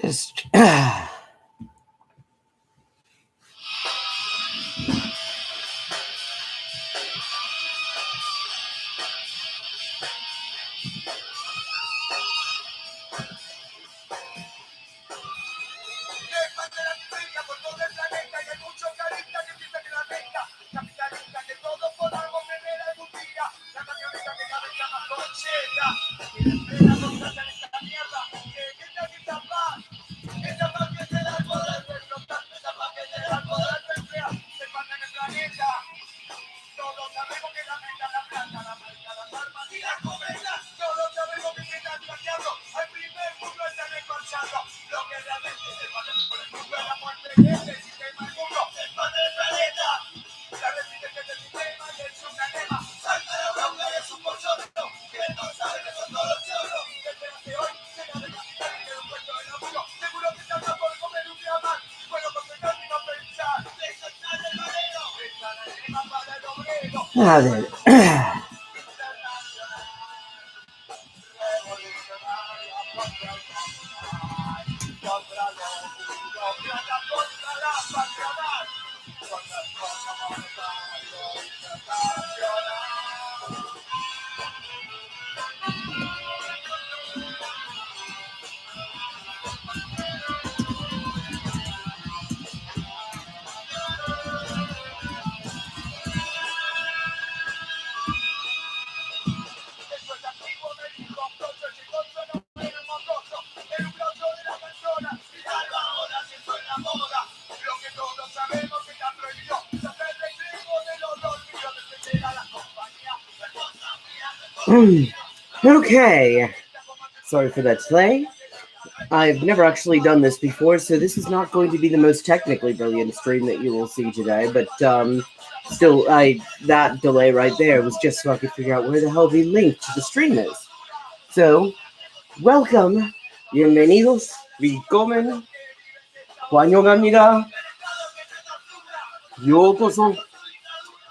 Just a ver. Okay, sorry for that delay. I've never actually done this before, so this is not going to be the most technically brilliant stream that you will see today, but still, that delay right there was just so I could figure out where the hell the link to the stream is. So, welcome, bienvenidos, willkommen, 환영합니다, 요koso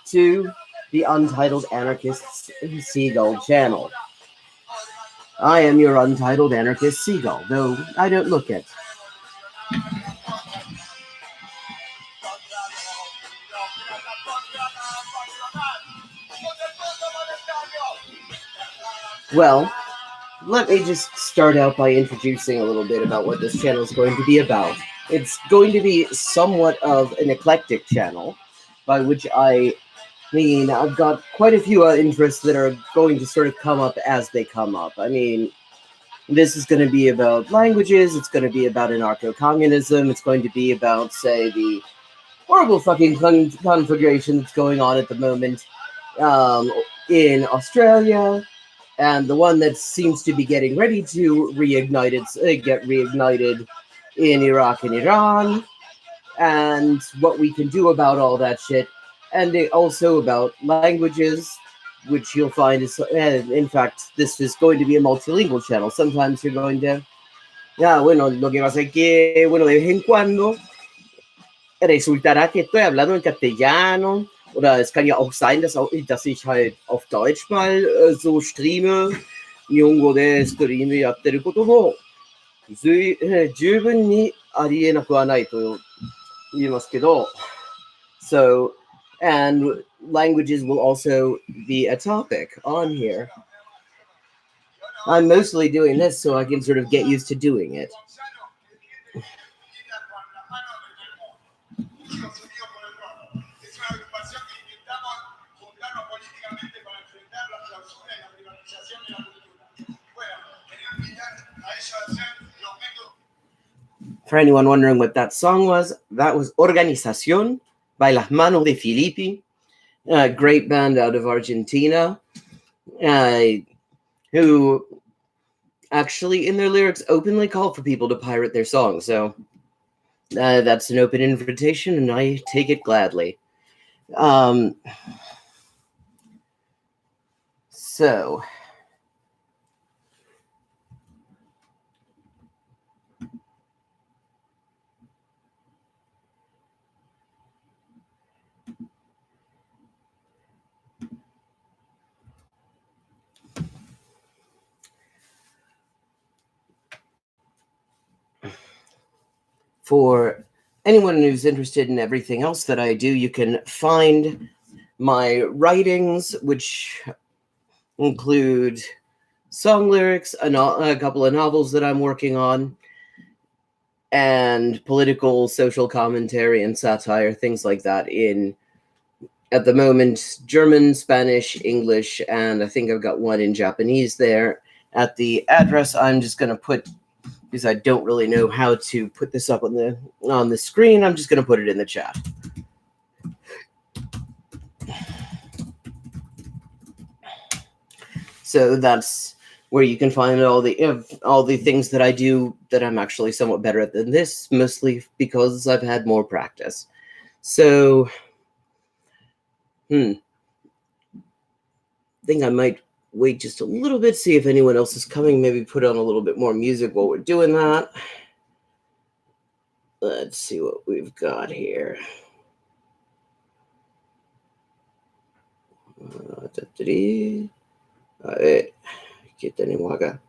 to the Untitled Anarchist Seagull channel. I am your Untitled Anarchist Seagull, though I don't look it. Well, let me just start out by introducing a little bit about what this channel is going to be about. It's going to be somewhat of an eclectic channel, by which I mean I've got quite a few interests that are going to sort of come up as they come up. I mean, this is going to be about languages, it's going to be about anarcho-communism, it's going to be about, say, the horrible fucking conflagration that's going on at the moment in Australia, and the one that seems to be getting ready to get reignited in Iraq and Iran, and what we can do about all that shit, and also about languages, which you'll find is, in fact, this is going to be a multilingual channel. Sometimes you're going to, bueno, lo que pasa es que, bueno, de vez en cuando resultará que estoy hablando en castellano, oder es kann ja auch sein, dass ich halt auf Deutsch mal so streame. 日本語でストリームやってることも十分にありえなくはないと言いますけど。So, and languages will also be a topic on here. I'm mostly doing this so I can sort of get used to doing it. For anyone wondering what that song was, that was Organización by Las Manos de Filippi, a great band out of Argentina, who actually in their lyrics openly call for people to pirate their songs. So that's an open invitation, and I take it gladly. So... for anyone who's interested in everything else that I do, you can find my writings, which include song lyrics, a couple of novels that I'm working on, and political, social commentary and satire, things like that, in, at the moment, German, Spanish, English, and I think I've got one in Japanese there. At the address, I'm just going to put, because I don't really know how to put this up on the screen, I'm just going to put it in the chat. So that's where you can find all the things that I do that I'm actually somewhat better at than this, mostly because I've had more practice. So, I think I might wait just a little bit, see if anyone else is coming, maybe put on a little bit more music while we're doing that. Let's see what we've got here. Kita ni waga.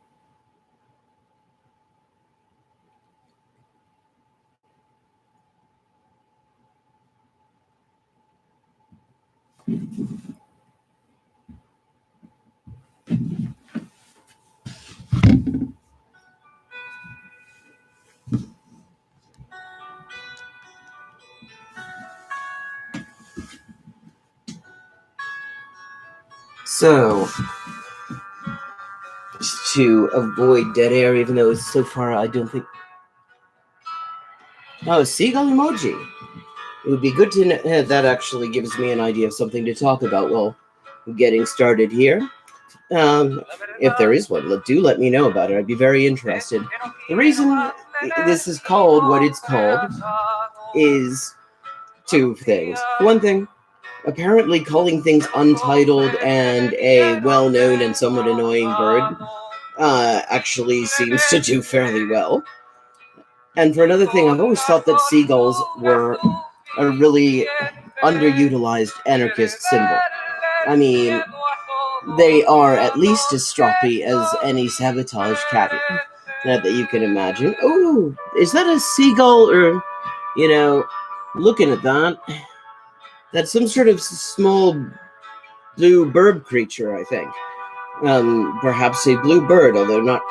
So, just to avoid dead air, even though it's so far, I don't think... Oh, seagull emoji. It would be good to know. That actually gives me an idea of something to talk about while getting started here. If there is one, do let me know about it. I'd be very interested. The reason this is called what it's called is two things. One thing, apparently calling things untitled and a well-known and somewhat annoying bird actually seems to do fairly well. And for another thing, I've always thought that seagulls were a really underutilized anarchist symbol. I mean, they are at least as stroppy as any sabotage cat that you can imagine. Oh, is that a seagull? Or, looking at that, that's some sort of small blue bird creature, I think. Perhaps a blue bird, although not...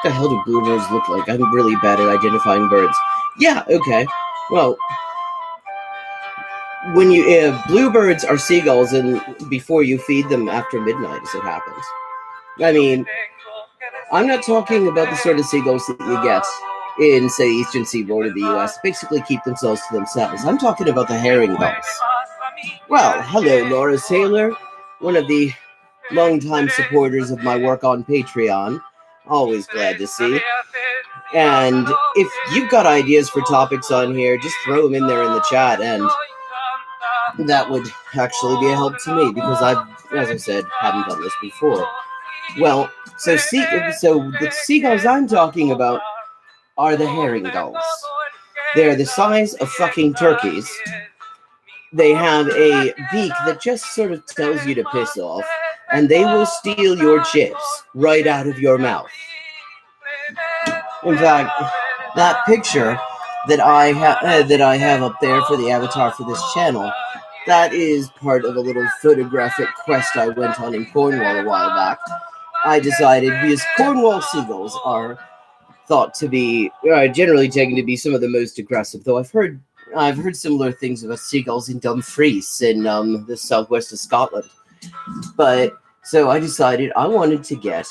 What the hell do blue birds look like? I'm really bad at identifying birds. Yeah, okay. Well, when you bluebirds are seagulls, and before you feed them after midnight, as it happens. I mean, I'm not talking about the sort of seagulls that you get in, say, eastern seaboard of the U.S. Basically keep themselves to themselves. I'm talking about the herring gulls. Well, hello, Laura Saylor, one of the longtime supporters of my work on Patreon. Always glad to see. And if you've got ideas for topics on here, just throw them in there in the chat, and that would actually be a help to me, because I've, as I said, haven't done this before. Well, so the seagulls I'm talking about are the herring gulls. They're the size of fucking turkeys. They have a beak that just sort of tells you to piss off, and they will steal your chips right out of your mouth. In fact, that picture that I have up there for the avatar for this channel, that is part of a little photographic quest I went on in Cornwall a while back. I decided, because Cornwall seagulls are thought to be generally taken to be some of the most aggressive, though I've heard similar things about seagulls in Dumfries in the southwest of Scotland. But so I decided I wanted to get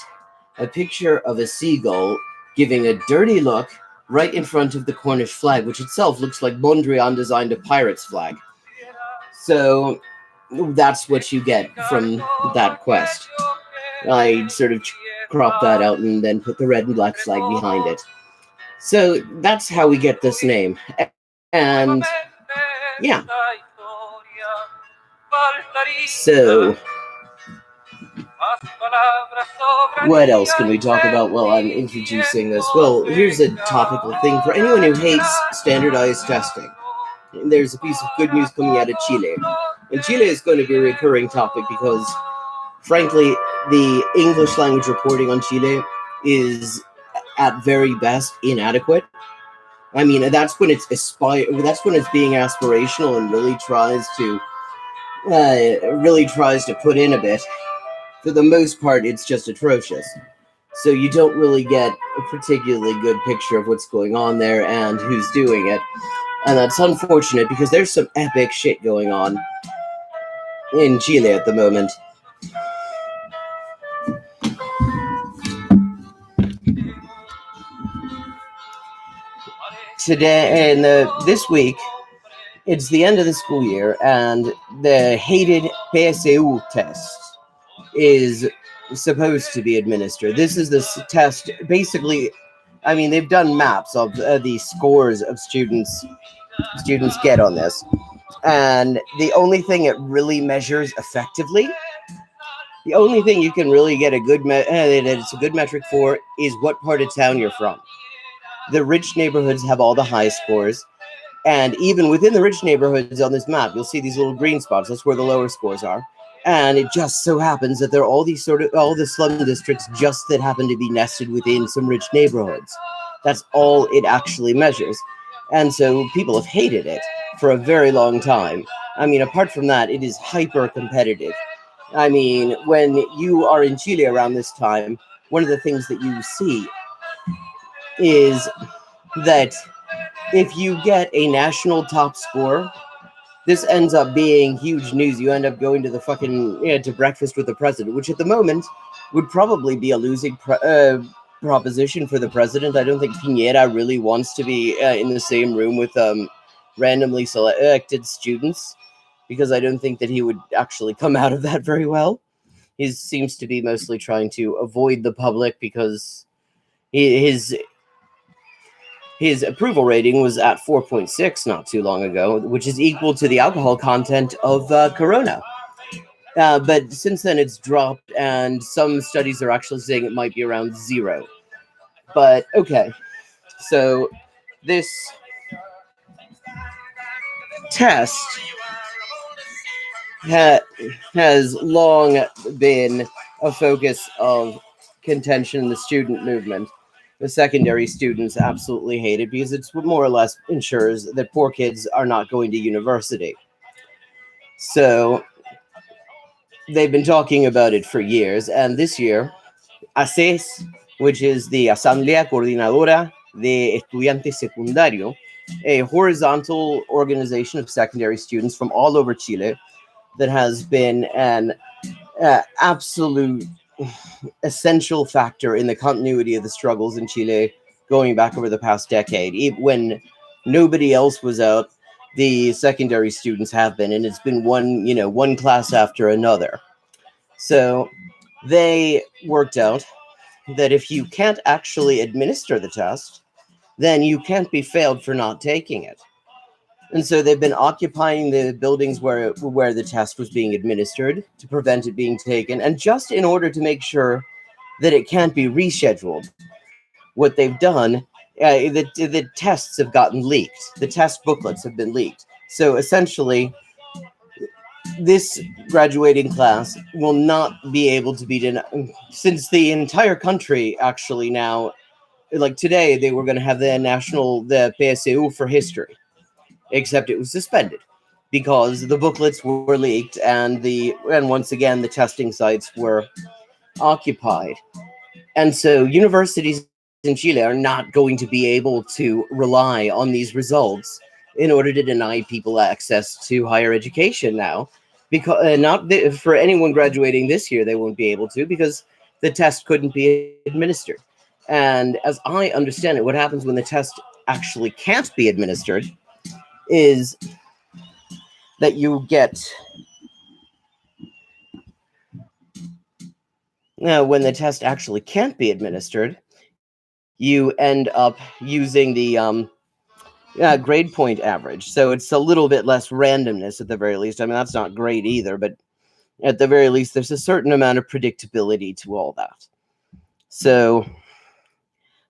a picture of a seagull giving a dirty look right in front of the Cornish flag, which itself looks like Mondrian designed a pirate's flag. So that's what you get from that quest. I sort of cropped that out and then put the red and black flag behind it. So that's how we get this name. And yeah. So what else can we talk about while I'm introducing this? Well, here's a topical thing for anyone who hates standardized testing. There's a piece of good news coming out of Chile. And Chile is going to be a recurring topic because, frankly, the English language reporting on Chile is, at very best, inadequate. I mean, that's when it's that's when it's being aspirational and really tries to put in a bit. For the most part, it's just atrocious. So you don't really get a particularly good picture of what's going on there and who's doing it. And that's unfortunate because there's some epic shit going on in Chile at the moment. Today and this week, it's the end of the school year, and the hated PSU test is supposed to be administered. This is this test. Basically, I mean, they've done maps of the scores of students get on this, and the only thing it really measures effectively, the only thing you can really get a good it's a good metric for is what part of town you're from. The rich neighborhoods have all the high scores, and even within the rich neighborhoods on this map, you'll see these little green spots. That's where the lower scores are. And it just so happens that there are all the slum districts just that happen to be nested within some rich neighborhoods. That's all it actually measures. And so people have hated it for a very long time. I mean, apart from that, it is hyper competitive. I mean, when you are in Chile around this time, one of the things that you see is that if you get a national top score, this ends up being huge news. You end up going to the to breakfast with the president, which at the moment would probably be a losing proposition for the president. I don't think Piñera really wants to be in the same room with randomly selected students, because I don't think that he would actually come out of that very well. He seems to be mostly trying to avoid the public because his approval rating was at 4.6 not too long ago, which is equal to the alcohol content of Corona. But since then, it's dropped, and some studies are actually saying it might be around 0. But okay, so this test has long been a focus of contention in the student movement. The secondary students absolutely hate it because it's more or less ensures that poor kids are not going to university. So they've been talking about it for years, and this year, ACES, which is the Asamblea Coordinadora de Estudiantes Secundarios, a horizontal organization of secondary students from all over Chile that has been an absolute essential factor in the continuity of the struggles in Chile going back over the past decade. When nobody else was out, the secondary students have been, and it's been one class after another. So they worked out that if you can't actually administer the test, then you can't be failed for not taking it. And so they've been occupying the buildings where the test was being administered to prevent it being taken, and just in order to make sure that it can't be rescheduled. What they've done, the tests have gotten leaked. The test booklets have been leaked. So essentially, this graduating class will not be able to be denied, since the entire country actually now, like today, they were going to have the PSU for history, except it was suspended because the booklets were leaked, and once again the testing sites were occupied. And so universities in Chile are not going to be able to rely on these results in order to deny people access to higher education now, because for anyone graduating this year, they won't be able to because the test couldn't be administered. And as I understand it, what happens when the test actually can't be administered is that you get, when the test actually can't be administered, you end up using the grade point average. So it's a little bit less randomness at the very least. I mean, that's not great either, but at the very least, there's a certain amount of predictability to all that. So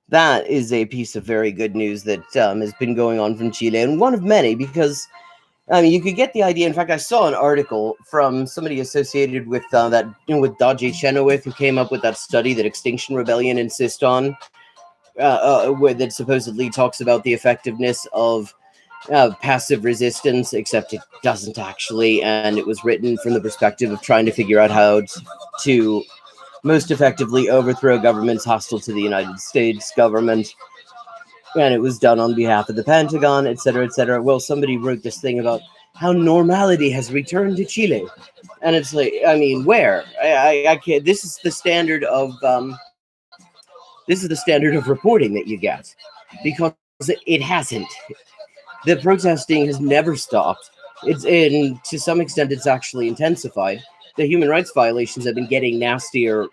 that is a piece of very good news that has been going on from Chile, and one of many, because you could get the idea. In fact, I saw an article from somebody associated with with Dodgy Chenoweth, who came up with that study that Extinction Rebellion insists on, that supposedly talks about the effectiveness of passive resistance, except it doesn't actually, and it was written from the perspective of trying to figure out how to most effectively overthrow governments hostile to the United States government, and it was done on behalf of the Pentagon, etc., etc. Well, somebody wrote this thing about how normality has returned to Chile, and it's like, I mean, where? I can't. This is the standard of reporting that you get, because it hasn't. The protesting has never stopped. And to some extent, it's actually intensified. The human rights violations have been getting nastier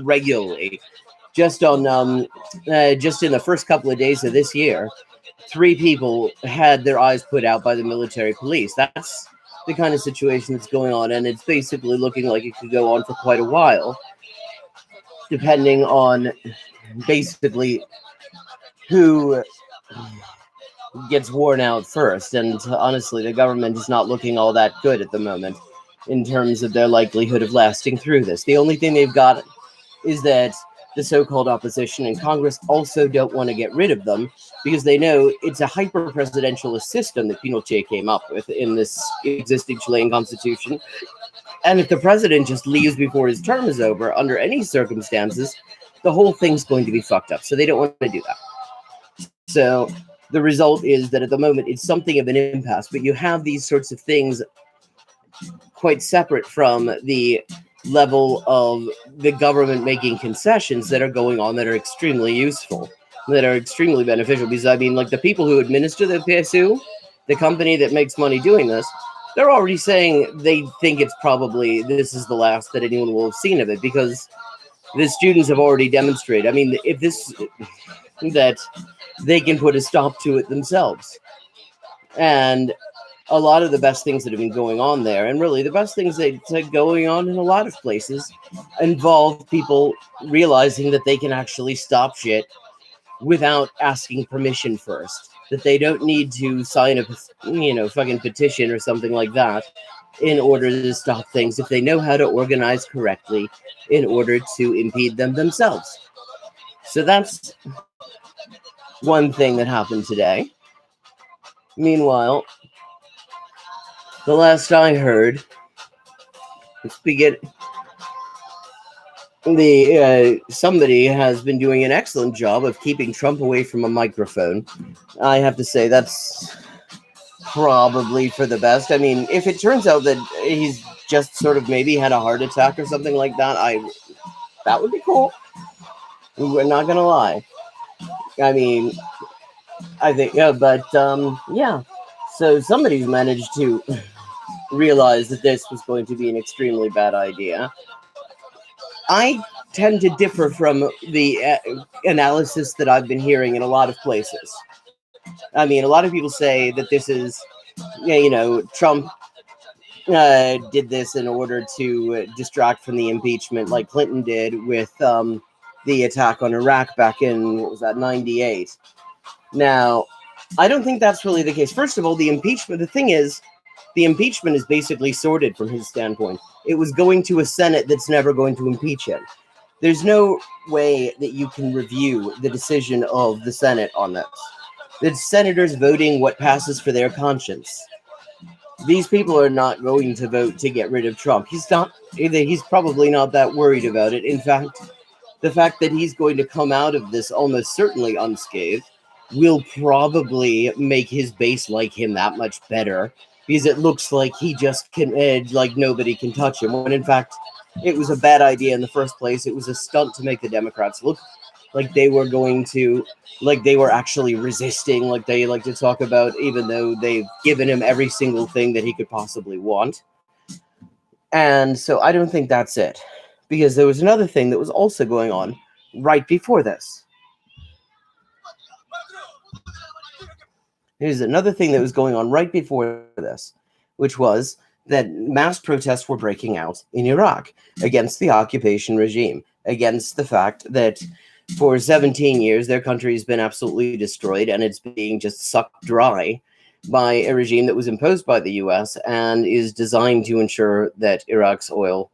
regularly. Just just in the first couple of days of this year, 3 people had their eyes put out by the military police. That's the kind of situation that's going on, and it's basically looking like it could go on for quite a while, depending on basically who gets worn out first. And honestly, the government is not looking all that good at the moment in terms of their likelihood of lasting through this. The only thing they've got is that the so-called opposition in Congress also don't want to get rid of them, because they know it's a hyper-presidentialist system that Pinochet came up with in this existing Chilean constitution. And if the president just leaves before his term is over, under any circumstances, the whole thing's going to be fucked up. So they don't want to do that. So the result is that at the moment, it's something of an impasse, but you have these sorts of things quite separate from the level of the government making concessions that are going on that are extremely useful, that are extremely beneficial. Because, I mean, like, the people who administer the PSU, the company that makes money doing this, they're already saying they think it's probably, this is the last that anyone will have seen of it, because the students have already demonstrated. I mean, if this, that they can put a stop to it themselves. And a lot of the best things that have been going on there, and really the best things that are going on in a lot of places, involve people realizing that they can actually stop shit without asking permission first. That they don't need to sign a, fucking petition or something like that in order to stop things, if they know how to organize correctly in order to impede them themselves. So that's one thing that happened today. Meanwhile, the last I heard, somebody has been doing an excellent job of keeping Trump away from a microphone. I have to say that's probably for the best. I mean, if it turns out that he's just sort of maybe had a heart attack or something like that, that would be cool. We're not gonna lie. I mean, I think, yeah. So somebody's managed to realize that this was going to be an extremely bad idea. I tend to differ from the analysis that I've been hearing in a lot of places. I mean, a lot of people say that this is, Trump did this in order to distract from the impeachment, like Clinton did with the attack on Iraq back in, 98. Now, I don't think that's really the case. First of all, the impeachment is basically sorted from his standpoint. It was going to a Senate that's never going to impeach him. There's no way that you can review the decision of the Senate on this. The senators voting what passes for their conscience. These people are not going to vote to get rid of Trump. He's probably not that worried about it. In fact, the fact that he's going to come out of this almost certainly unscathed will probably make his base like him that much better, because it looks like he just can, like nobody can touch him, when in fact it was a bad idea in the first place. It was a stunt to make the Democrats look like they were actually resisting, like they like to talk about, even though they've given him every single thing that he could possibly want. And so I don't think that's it, because there was another thing that was also going on right before this. Here's another thing that was going on right before this, which was that mass protests were breaking out in Iraq against the occupation regime, against the fact that for 17 years their country has been absolutely destroyed, and it's being just sucked dry by a regime that was imposed by the US and is designed to ensure that Iraq's oil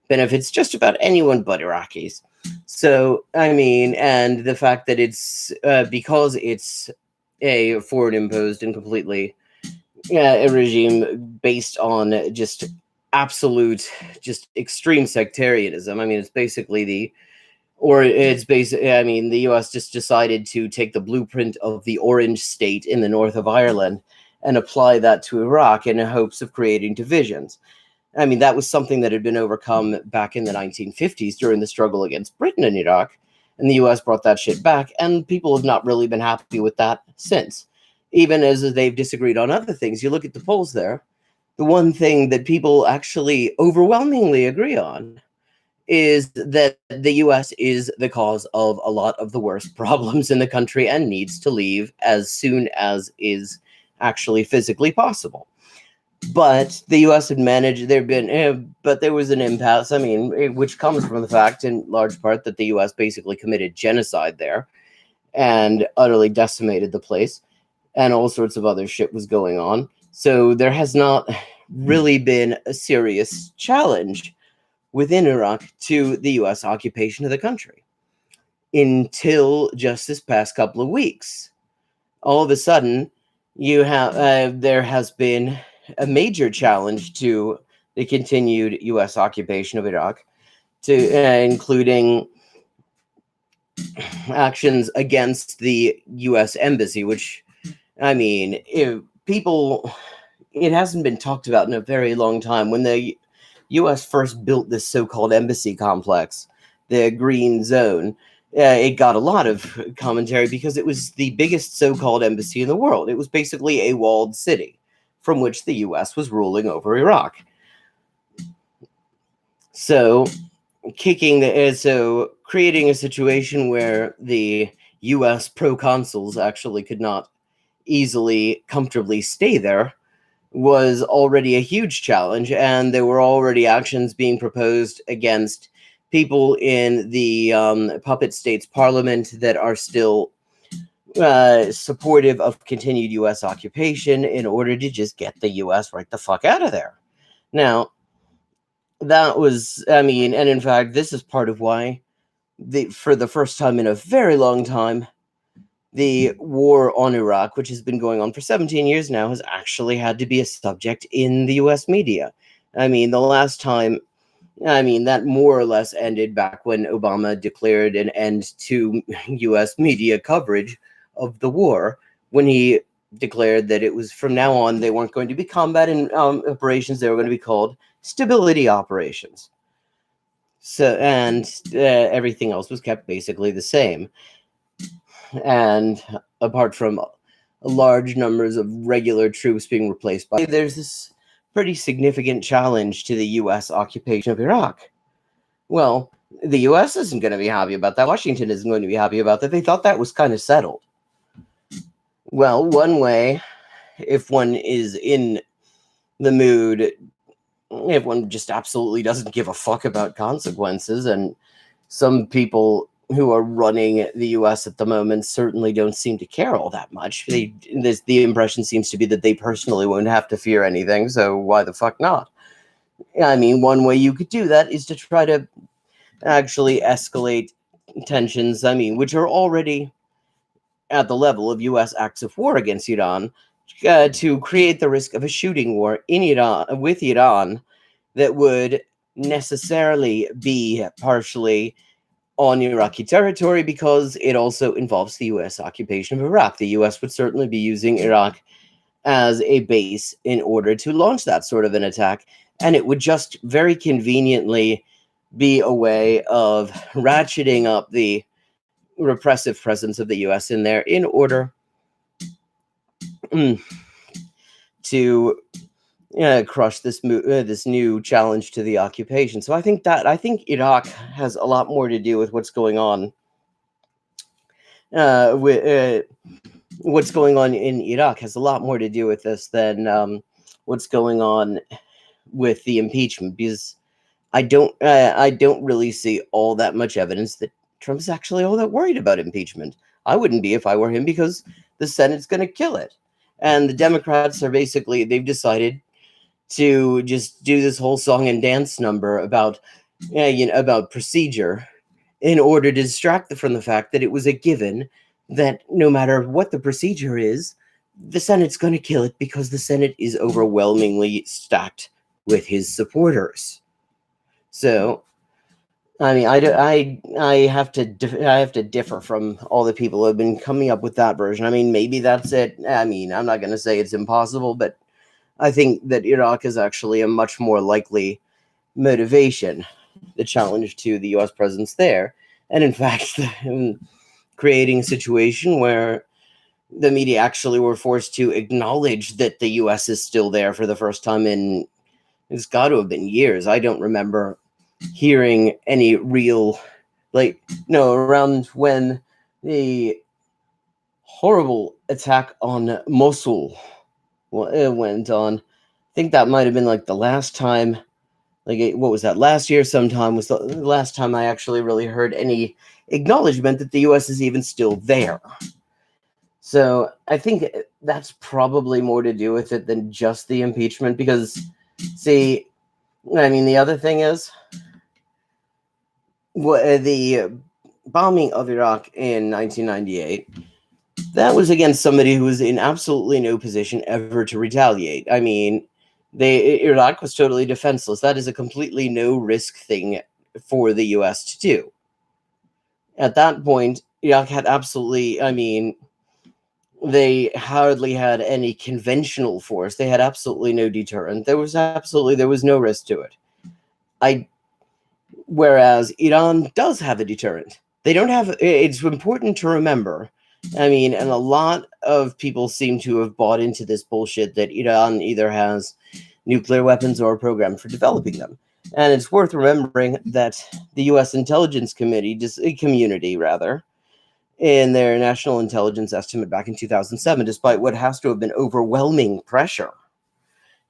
benefits just about anyone but Iraqis. So, I mean, and the fact that it's because it's a foreign imposed and completely a regime based on just absolute, just extreme sectarianism. I mean, it's basically I mean, the US just decided to take the blueprint of the Orange State in the north of Ireland and apply that to Iraq in hopes of creating divisions. I mean, that was something that had been overcome back in the 1950s during the struggle against Britain in Iraq. And the US brought that shit back, and people have not really been happy with that since. Even as they've disagreed on other things. You look at the polls there, the one thing that people actually overwhelmingly agree on is that the US is the cause of a lot of the worst problems in the country and needs to leave as soon as is actually physically possible. But the U.S. had managed. But there was an impasse. I mean, which comes from the fact, in large part, that the U.S. basically committed genocide there and utterly decimated the place, and all sorts of other shit was going on. So there has not really been a serious challenge within Iraq to the U.S. occupation of the country until just this past couple of weeks. All of a sudden, there has been a major challenge to the continued U.S. occupation of Iraq, including actions against the U.S. embassy, which, I mean, it hasn't been talked about in a very long time. When the U.S. first built this so-called embassy complex, the Green Zone, it got a lot of commentary because it was the biggest so-called embassy in the world. It was basically a walled city from which the U.S. was ruling over Iraq. So, creating a situation where the U.S. proconsuls actually could not easily, comfortably stay there was already a huge challenge, and there were already actions being proposed against people in the puppet states parliament that are still supportive of continued U.S. occupation in order to just get the U.S. right the fuck out of there. Now, that was, I mean, and in fact, this is part of why, for the first time in a very long time, the war on Iraq, which has been going on for 17 years now, has actually had to be a subject in the U.S. media. I mean, the last time, that more or less ended back when Obama declared an end to U.S. media coverage of the war, when he declared that it was from now on, they weren't going to be combat operations, they were going to be called stability operations. So, and everything else was kept basically the same. And apart from large numbers of regular troops being replaced by, there's this pretty significant challenge to the U.S. occupation of Iraq. Well, the U.S. isn't going to be happy about that. Washington isn't going to be happy about that. They thought that was kind of settled. Well, one way, if one is in the mood, if one just absolutely doesn't give a fuck about consequences, and some people who are running the U.S. at the moment certainly don't seem to care all that much. The impression seems to be that they personally won't have to fear anything, so why the fuck not? I mean, one way you could do that is to try to actually escalate tensions, which are already at the level of U.S. acts of war against Iran, to create the risk of a shooting war in Iran with Iran that would necessarily be partially on Iraqi territory, because it also involves the U.S. occupation of Iraq. The U.S. would certainly be using Iraq as a base in order to launch that sort of an attack, and it would just very conveniently be a way of ratcheting up the repressive presence of the U.S. in there in order to crush this new challenge to the occupation. So I think Iraq has a lot more to do with what's going on what's going on in Iraq has a lot more to do with this than what's going on with the impeachment, because I don't really see all that much evidence that Trump's actually all that worried about impeachment. I wouldn't be if I were him, because the Senate's going to kill it. And the Democrats are they've decided to just do this whole song and dance number about, about procedure in order to distract from the fact that it was a given that no matter what the procedure is, the Senate's going to kill it because the Senate is overwhelmingly stacked with his supporters. So, I mean, I have to differ from all the people who have been coming up with that version. I mean, maybe that's it. I mean, I'm not going to say it's impossible, but I think that Iraq is actually a much more likely motivation, the challenge to the U.S. presence there, and in fact, creating a situation where the media actually were forced to acknowledge that the U.S. is still there for the first time in, it's got to have been years. I don't remember hearing any real, around when the horrible attack on Mosul went on. I think that might have been like the last time, what was that, last year sometime was the last time I actually really heard any acknowledgement that the U.S. is even still there. So I think that's probably more to do with it than just the impeachment, because, see, I mean, the other thing is, the bombing of Iraq in 1998, that was against somebody who was in absolutely no position ever to retaliate. I mean, Iraq was totally defenseless. That is a completely no-risk thing for the U.S. to do. At that point, Iraq had absolutely, I mean, they hardly had any conventional force. They had absolutely no deterrent. There was no risk to it. Whereas Iran does have a deterrent. They don't have, it's important to remember, I mean, and a lot of people seem to have bought into this bullshit that Iran either has nuclear weapons or a program for developing them. And it's worth remembering that the U.S. Intelligence Community, in their national intelligence estimate back in 2007, despite what has to have been overwhelming pressure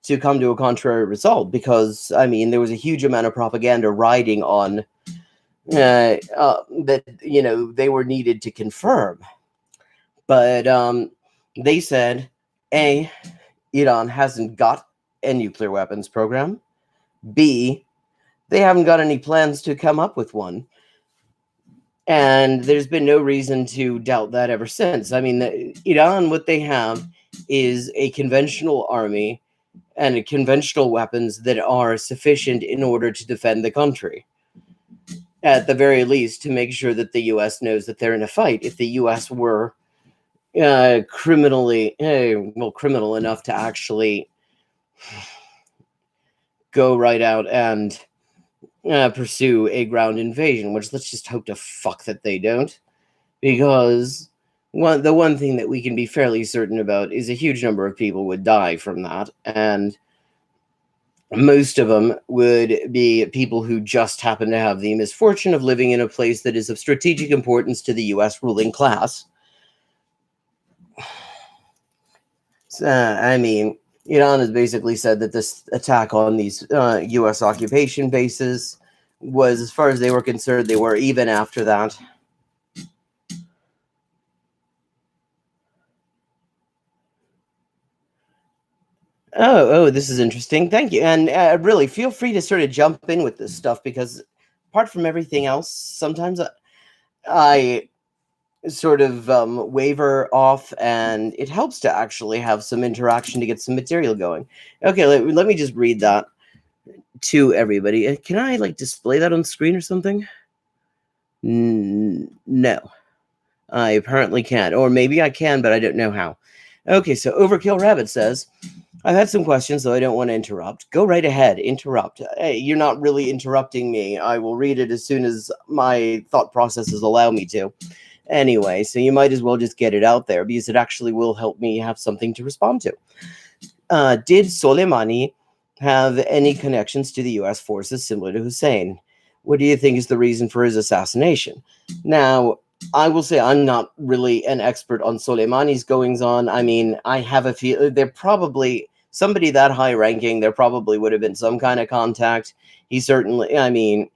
to come to a contrary result, because, I mean, there was a huge amount of propaganda riding on that, they were needed to confirm. But they said, A, Iran hasn't got a nuclear weapons program. B, they haven't got any plans to come up with one. And there's been no reason to doubt that ever since. I mean, Iran, what they have is a conventional army and conventional weapons that are sufficient in order to defend the country. At the very least, to make sure that the U.S. knows that they're in a fight. If the U.S. were criminal enough to actually go right out and pursue a ground invasion, which let's just hope to fuck that they don't, because the one thing that we can be fairly certain about is a huge number of people would die from that, and most of them would be people who just happen to have the misfortune of living in a place that is of strategic importance to the U.S. ruling class. I mean, Iran has basically said that this attack on these U.S. occupation bases was, as far as they were concerned, they were even after that. Oh, this is interesting. Thank you. And really, feel free to sort of jump in with this stuff, because apart from everything else, sometimes I sort of waver off, and it helps to actually have some interaction to get some material going. Okay, let me just read that to everybody. Can I display that on screen or something? No, I apparently can't, or maybe I can, but I don't know how. Okay, so Overkill Rabbit says, I've had some questions, though I don't want to interrupt. Go right ahead, interrupt. Hey, you're not really interrupting me. I will read it as soon as my thought processes allow me to. Anyway, so you might as well just get it out there, because it actually will help me have something to respond to. Did Soleimani have any connections to the U.S. forces similar to Hussein? What do you think is the reason for his assassination? Now, I will say I'm not really an expert on Soleimani's goings-on. I mean, I have a feeling they're probably somebody that high-ranking. There probably would have been some kind of contact. He certainly, I mean,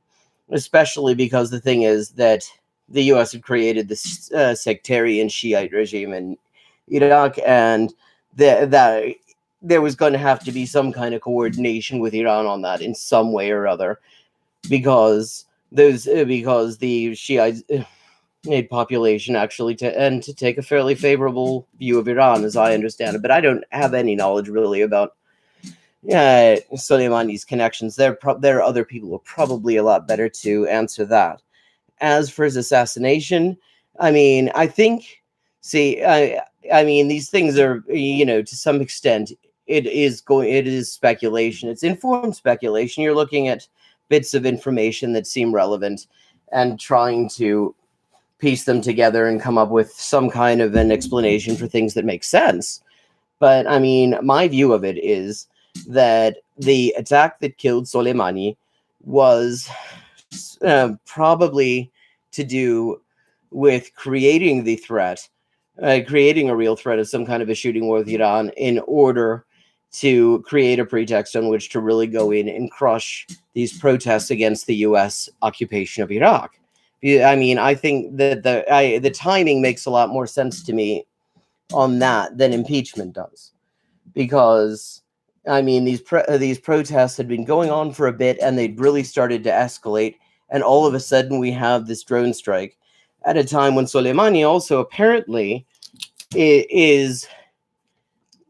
especially because the thing is that the U.S. had created this sectarian Shiite regime in Iraq, and that there was going to have to be some kind of coordination with Iran on that in some way or other, because those because the Shiite population actually tend to take a fairly favorable view of Iran, as I understand it. But I don't have any knowledge really about Soleimani's connections. There are other people who are probably a lot better to answer that. As for his assassination, I mean, I think, see, I mean, these things are, to some extent, it is speculation. It's informed speculation. You're looking at bits of information that seem relevant and trying to piece them together and come up with some kind of an explanation for things that make sense. But I mean, my view of it is that the attack that killed Soleimani was probably to do with creating the threat, creating a real threat of some kind of a shooting war with Iran in order to create a pretext on which to really go in and crush these protests against the U.S. occupation of Iraq. I mean, I think that the timing makes a lot more sense to me on that than impeachment does, because I mean, these protests had been going on for a bit and they'd really started to escalate, and all of a sudden we have this drone strike at a time when Soleimani also apparently is,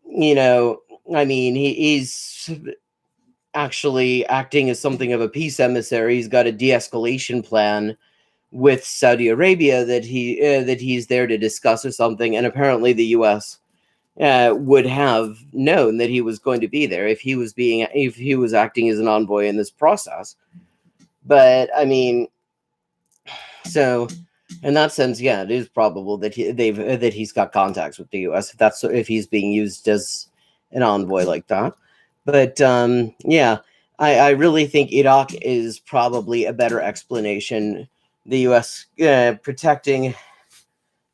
I mean, he's actually acting as something of a peace emissary. He's got a de-escalation plan with Saudi Arabia that he's there to discuss or something, and apparently the U.S. Would have known that he was going to be there if he was acting as an envoy in this process. But I mean, so in that sense, yeah, it is probable that he's got contacts with the U.S. if he's being used as an envoy like that. But yeah, I really think Iraq is probably a better explanation. The U.S. Protecting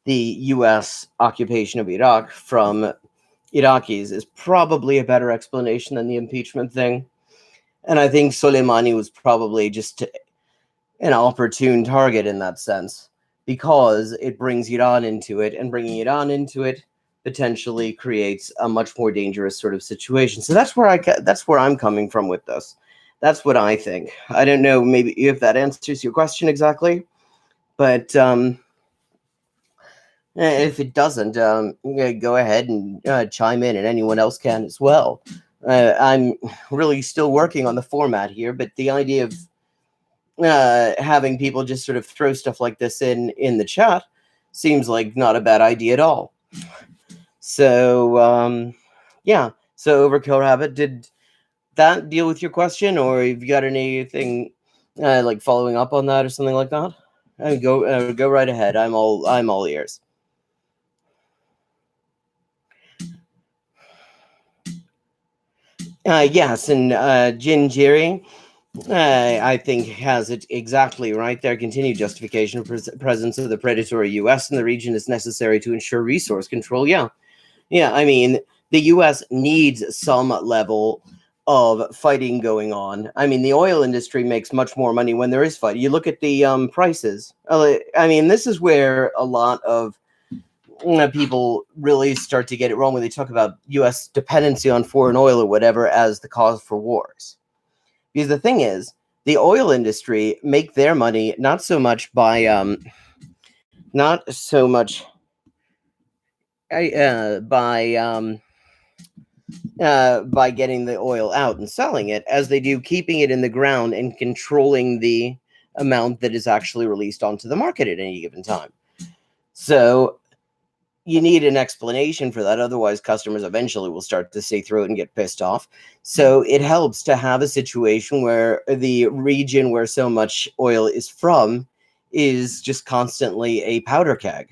the U.S. occupation of Iraq from Iraqis is probably a better explanation than the impeachment thing. And I think Soleimani was probably just an opportune target in that sense, because it brings Iran into it, and bringing Iran into it potentially creates a much more dangerous sort of situation. So that's where I'm coming from with this. That's what I think. I don't know maybe if that answers your question exactly, but if it doesn't, go ahead and chime in, and anyone else can as well. I'm really still working on the format here, but the idea of having people just sort of throw stuff like this in the chat seems like not a bad idea at all. So, yeah. So, Overkill Rabbit, did that deal with your question, or have you got anything like following up on that or something like that? Go right ahead. I'm all ears. Yes, and Jinjiri, I think, has it exactly right there. Continued justification of presence of the predatory U.S. in the region is necessary to ensure resource control. Yeah. I mean, the U.S. needs some level of fighting going on. I mean, the oil industry makes much more money when there is fighting. You look at the prices. I mean, this is where a lot of people really start to get it wrong when they talk about U.S. dependency on foreign oil or whatever as the cause for wars. Because the thing is, the oil industry make their money not so much by by getting the oil out and selling it, as they do keeping it in the ground and controlling the amount that is actually released onto the market at any given time. So you need an explanation for that. Otherwise, customers eventually will start to see through it and get pissed off. So it helps to have a situation where the region where so much oil is from is just constantly a powder keg.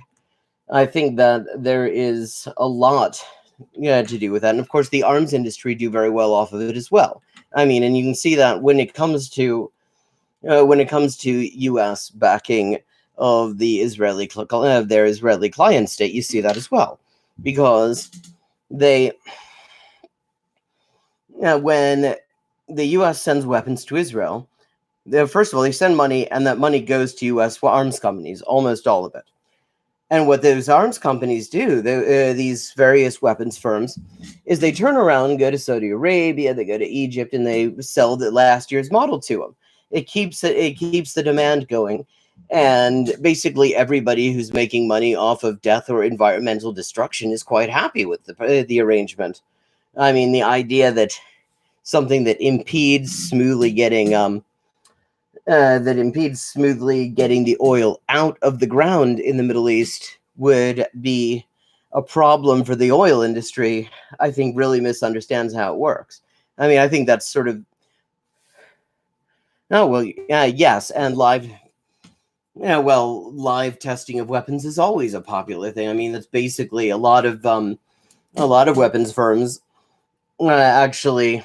I think that there is a lot to do with that. And of course, the arms industry do very well off of it as well. I mean, and you can see that when it comes to U.S. backing of the their Israeli client state, you see that as well, because they when the U.S. sends weapons to Israel, first of all, they send money, and that money goes to U.S. arms companies, almost all of it. And what those arms companies do, these various weapons firms, is they turn around and go to Saudi Arabia, they go to Egypt, and they sell the last year's model to them. it keeps the demand going, and basically everybody who's making money off of death or environmental destruction is quite happy with the arrangement. I mean, the idea that something that impedes smoothly getting the oil out of the ground in the Middle East would be a problem for the oil industry, I think really misunderstands how it works. I mean, I think that's sort of yes, and live testing of weapons is always a popular thing. I mean, that's basically a lot of weapons firms actually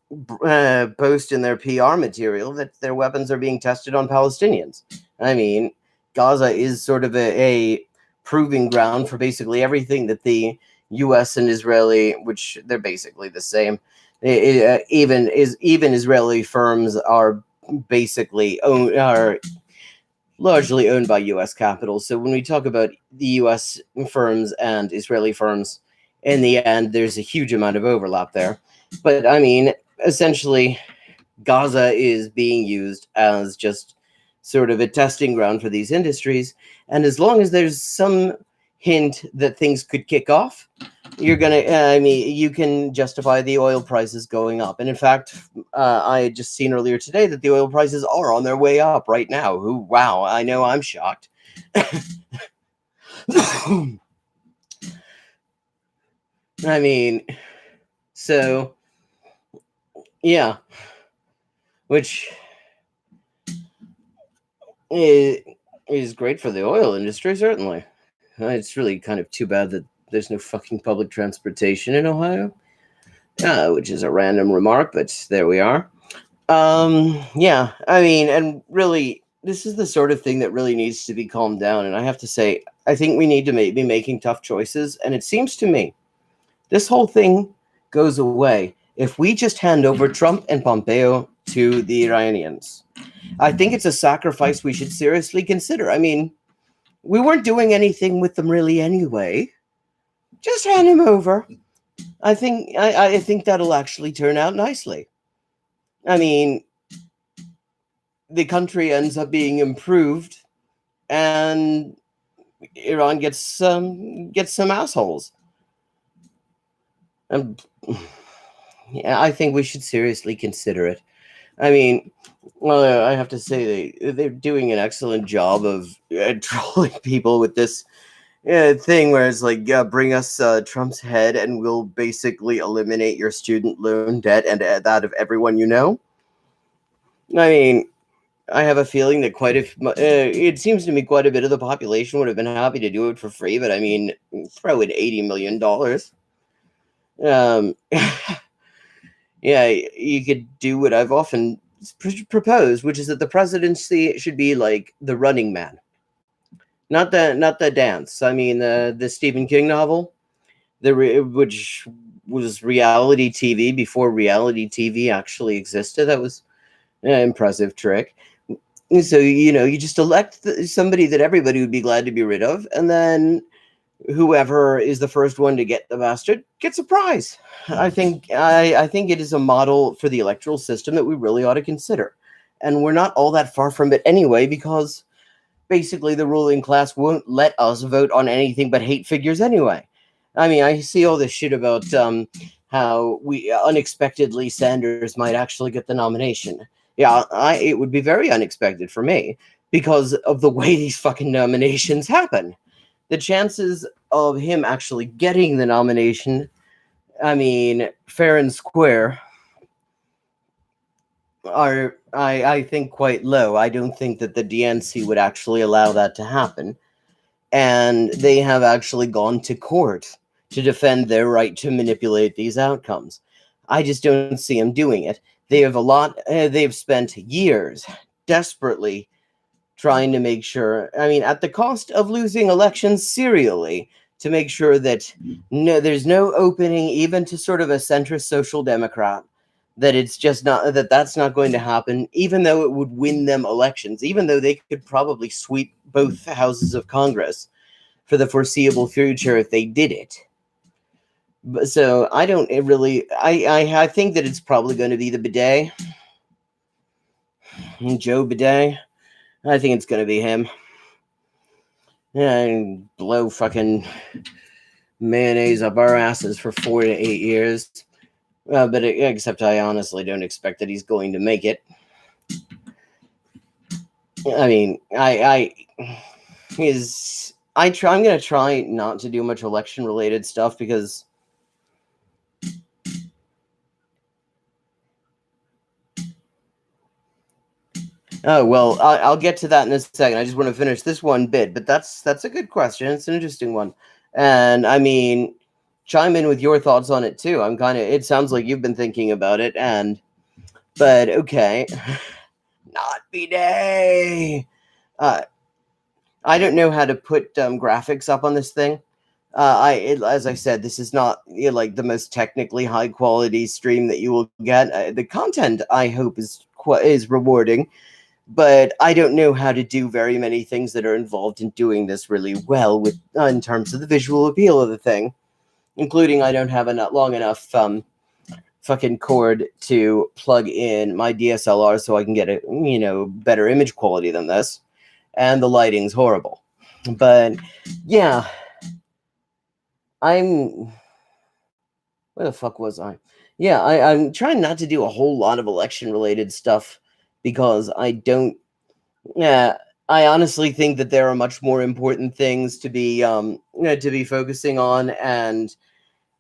boast in their PR material that their weapons are being tested on Palestinians. I mean, Gaza is sort of a proving ground for basically everything that the U.S. and Israeli, which they're basically the same, even Israeli firms are largely owned by U.S. capital. So when we talk about the U.S. firms and Israeli firms, in the end, there's a huge amount of overlap there. But I mean, essentially, Gaza is being used as just sort of a testing ground for these industries. And as long as there's some hint that things could kick off, you can justify the oil prices going up. And in fact, I had just seen earlier today that the oil prices are on their way up right now. Wow, I know I'm shocked. I mean, so, yeah, which is great for the oil industry, certainly. It's really kind of too bad that there's no fucking public transportation in Ohio, which is a random remark, but there we are. Yeah, I mean, and really, this is the sort of thing that really needs to be calmed down. And I have to say, I think we need to be making tough choices. And it seems to me this whole thing goes away if we just hand over Trump and Pompeo to the Iranians. I think it's a sacrifice we should seriously consider. I mean, we weren't doing anything with them really anyway. Just hand him over. I think that'll actually turn out nicely. I mean, the country ends up being improved, and Iran gets some assholes. And yeah, I think we should seriously consider it. I mean, well, I have to say they're doing an excellent job of trolling people with this thing where it's like, bring us Trump's head and we'll basically eliminate your student loan debt and that of everyone you know. I mean, I have a feeling that it seems to me quite a bit of the population would have been happy to do it for free, but I mean, throw in $80 million. Yeah, you could do what I've often proposed, which is that the presidency should be like The Running Man. Not the dance. I mean, the Stephen King novel, which was reality TV before reality TV actually existed. That was an impressive trick. So, you just elect somebody that everybody would be glad to be rid of, and then whoever is the first one to get the bastard gets a prize. I think it is a model for the electoral system that we really ought to consider. And we're not all that far from it anyway, because basically the ruling class won't let us vote on anything but hate figures anyway. I mean, I see all this shit about how we unexpectedly Sanders might actually get the nomination. Yeah, it would be very unexpected for me because of the way these fucking nominations happen. The chances of him actually getting the nomination, I mean, fair and square, are, I think, quite low. I don't think that the DNC would actually allow that to happen. And they have actually gone to court to defend their right to manipulate these outcomes. I just don't see them doing it. They've spent years desperately trying to make sure, I mean, at the cost of losing elections serially, to make sure that there's no opening even to sort of a centrist social democrat, that it's just that's not going to happen, even though it would win them elections, even though they could probably sweep both houses of Congress for the foreseeable future if they did it. But so I think that it's probably going to be the bidet. Joe Bidet. I think it's going to be him. And blow fucking mayonnaise up our asses for 4 to 8 years. Except I honestly don't expect that he's going to make it. I mean, I'm going to try not to do much election related stuff because I'll get to that in a second. I just want to finish this one bit, but that's a good question. It's an interesting one. And I mean, chime in with your thoughts on it too. It sounds like you've been thinking about it, but okay. Not B-Day. I don't know how to put graphics up on this thing. As I said, this is not like the most technically high quality stream that you will get. The content, I hope, is rewarding, but I don't know how to do very many things that are involved in doing this really well with in terms of the visual appeal of the thing, including I don't have a long enough fucking cord to plug in my DSLR so I can get a better image quality than this, and the lighting's horrible. But yeah, where the fuck was I? Yeah, I'm trying not to do a whole lot of election related stuff because I don't. Yeah, I honestly think that there are much more important things to be focusing on, and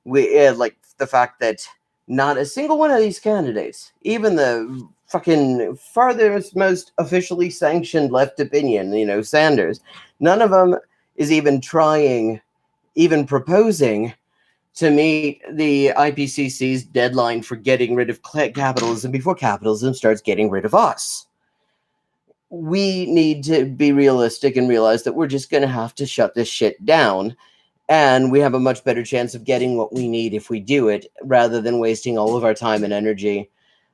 like the fact that not a single one of these candidates, even the fucking farthest most officially sanctioned left opinion, Sanders, none of them is even trying, even proposing to meet the IPCC's deadline for getting rid of capitalism before capitalism starts getting rid of us. We need to be realistic and realize that we're just going to have to shut this shit down. And we have a much better chance of getting what we need if we do it, rather than wasting all of our time and energy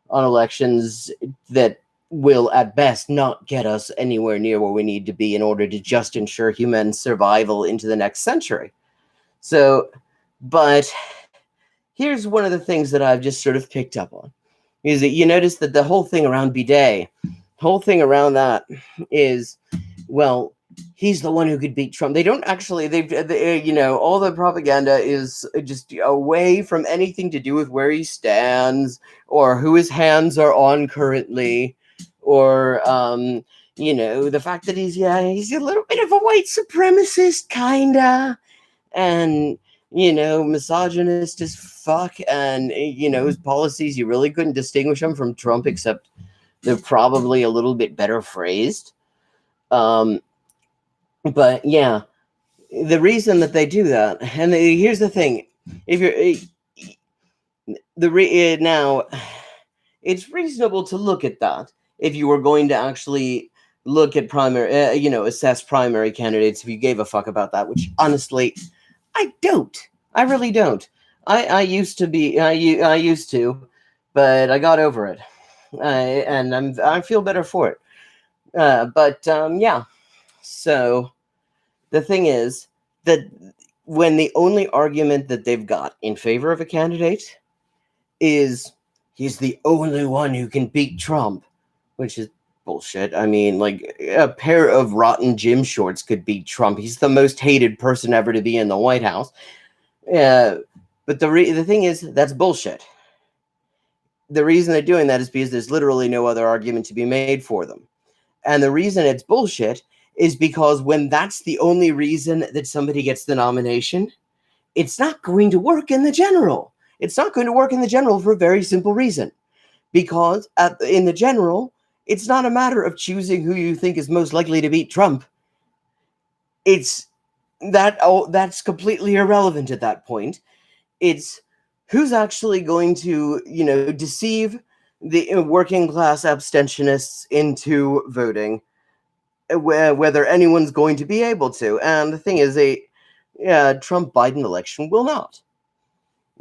on elections that will, at best, not get us anywhere near where we need to be in order to just ensure human survival into the next century. But here's one of the things that I've just sort of picked up on, is that you notice that the whole thing around Bidet, whole thing around that is, well, he's the one who could beat Trump. They don't actually, all the propaganda is just away from anything to do with where he stands or who his hands are on currently, or, the fact that he's a little bit of a white supremacist, kinda, and, misogynist as fuck, and, his policies, you really couldn't distinguish him from Trump, except they're probably a little bit better phrased. But yeah, the reason that they do that, and here's the thing: if you're now, it's reasonable to look at that if you were going to actually look at assess primary candidates. If you gave a fuck about that, which honestly, I don't. I really don't. I used to be. I used to, but I got over it, and I feel better for it. Yeah. So the thing is that when the only argument that they've got in favor of a candidate is he's the only one who can beat Trump, which is bullshit. I mean, like, a pair of rotten gym shorts could beat Trump. He's the most hated person ever to be in the White House. But the thing is, that's bullshit. The reason they're doing that is because there's literally no other argument to be made for them. And the reason it's bullshit is because when that's the only reason that somebody gets the nomination, it's not going to work in the general. It's not going to work in the general for a very simple reason. Because in the general, it's not a matter of choosing who you think is most likely to beat Trump. That's completely irrelevant at that point. It's who's actually going to, deceive the working class abstentionists into voting, whether anyone's going to be able to. And the thing is, Trump-Biden election will not.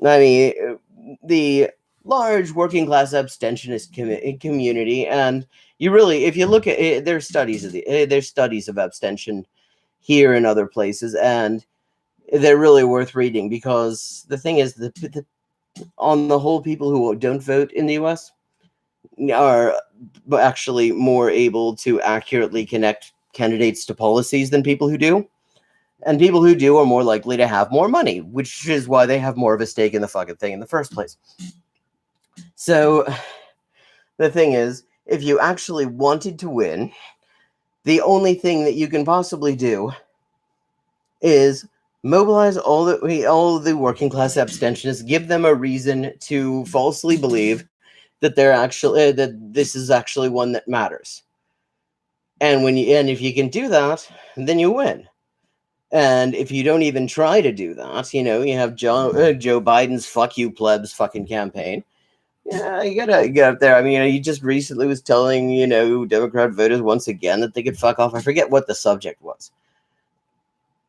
I mean, the large working class abstentionist community, and if you look at it, there's studies of abstention here and other places, and they're really worth reading, because the thing is, on the whole, people who don't vote in the U.S., are actually more able to accurately connect candidates to policies than people who do. And people who do are more likely to have more money, which is why they have more of a stake in the fucking thing in the first place. So the thing is, if you actually wanted to win, the only thing that you can possibly do is mobilize all the working class abstentionists, give them a reason to falsely believe that they're actually that this is actually one that matters. And if you can do that, then you win. And if you don't even try to do that, you have Joe Biden's "fuck you plebs" fucking campaign. Yeah, you gotta get up there. I mean, he just recently was telling Democrat voters once again that they could fuck off. I forget what the subject was.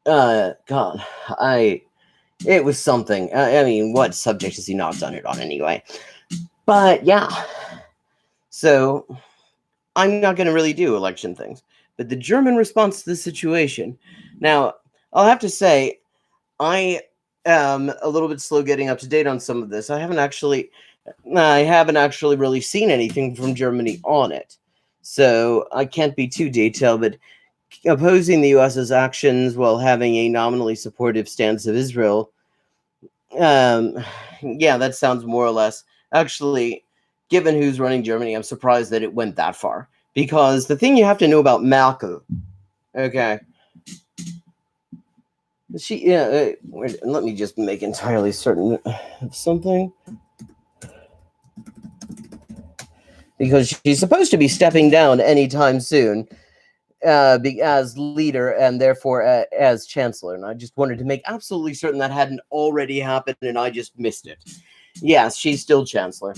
God, it was something. I mean, what subject has he not done it on anyway? But yeah, so I'm not going to really do election things. But the German response to the situation. Now, I'll have to say, I am a little bit slow getting up to date on some of this. I haven't actually really seen anything from Germany on it, so I can't be too detailed. But opposing the U.S.'s actions while having a nominally supportive stance of Israel, yeah, that sounds more or less. Actually, given who's running Germany, I'm surprised that it went that far. Because the thing you have to know about Merkel, okay, let me just make entirely certain of something. Because she's supposed to be stepping down anytime soon as leader and therefore as chancellor. And I just wanted to make absolutely certain that hadn't already happened and I just missed it. Yes, she's still chancellor.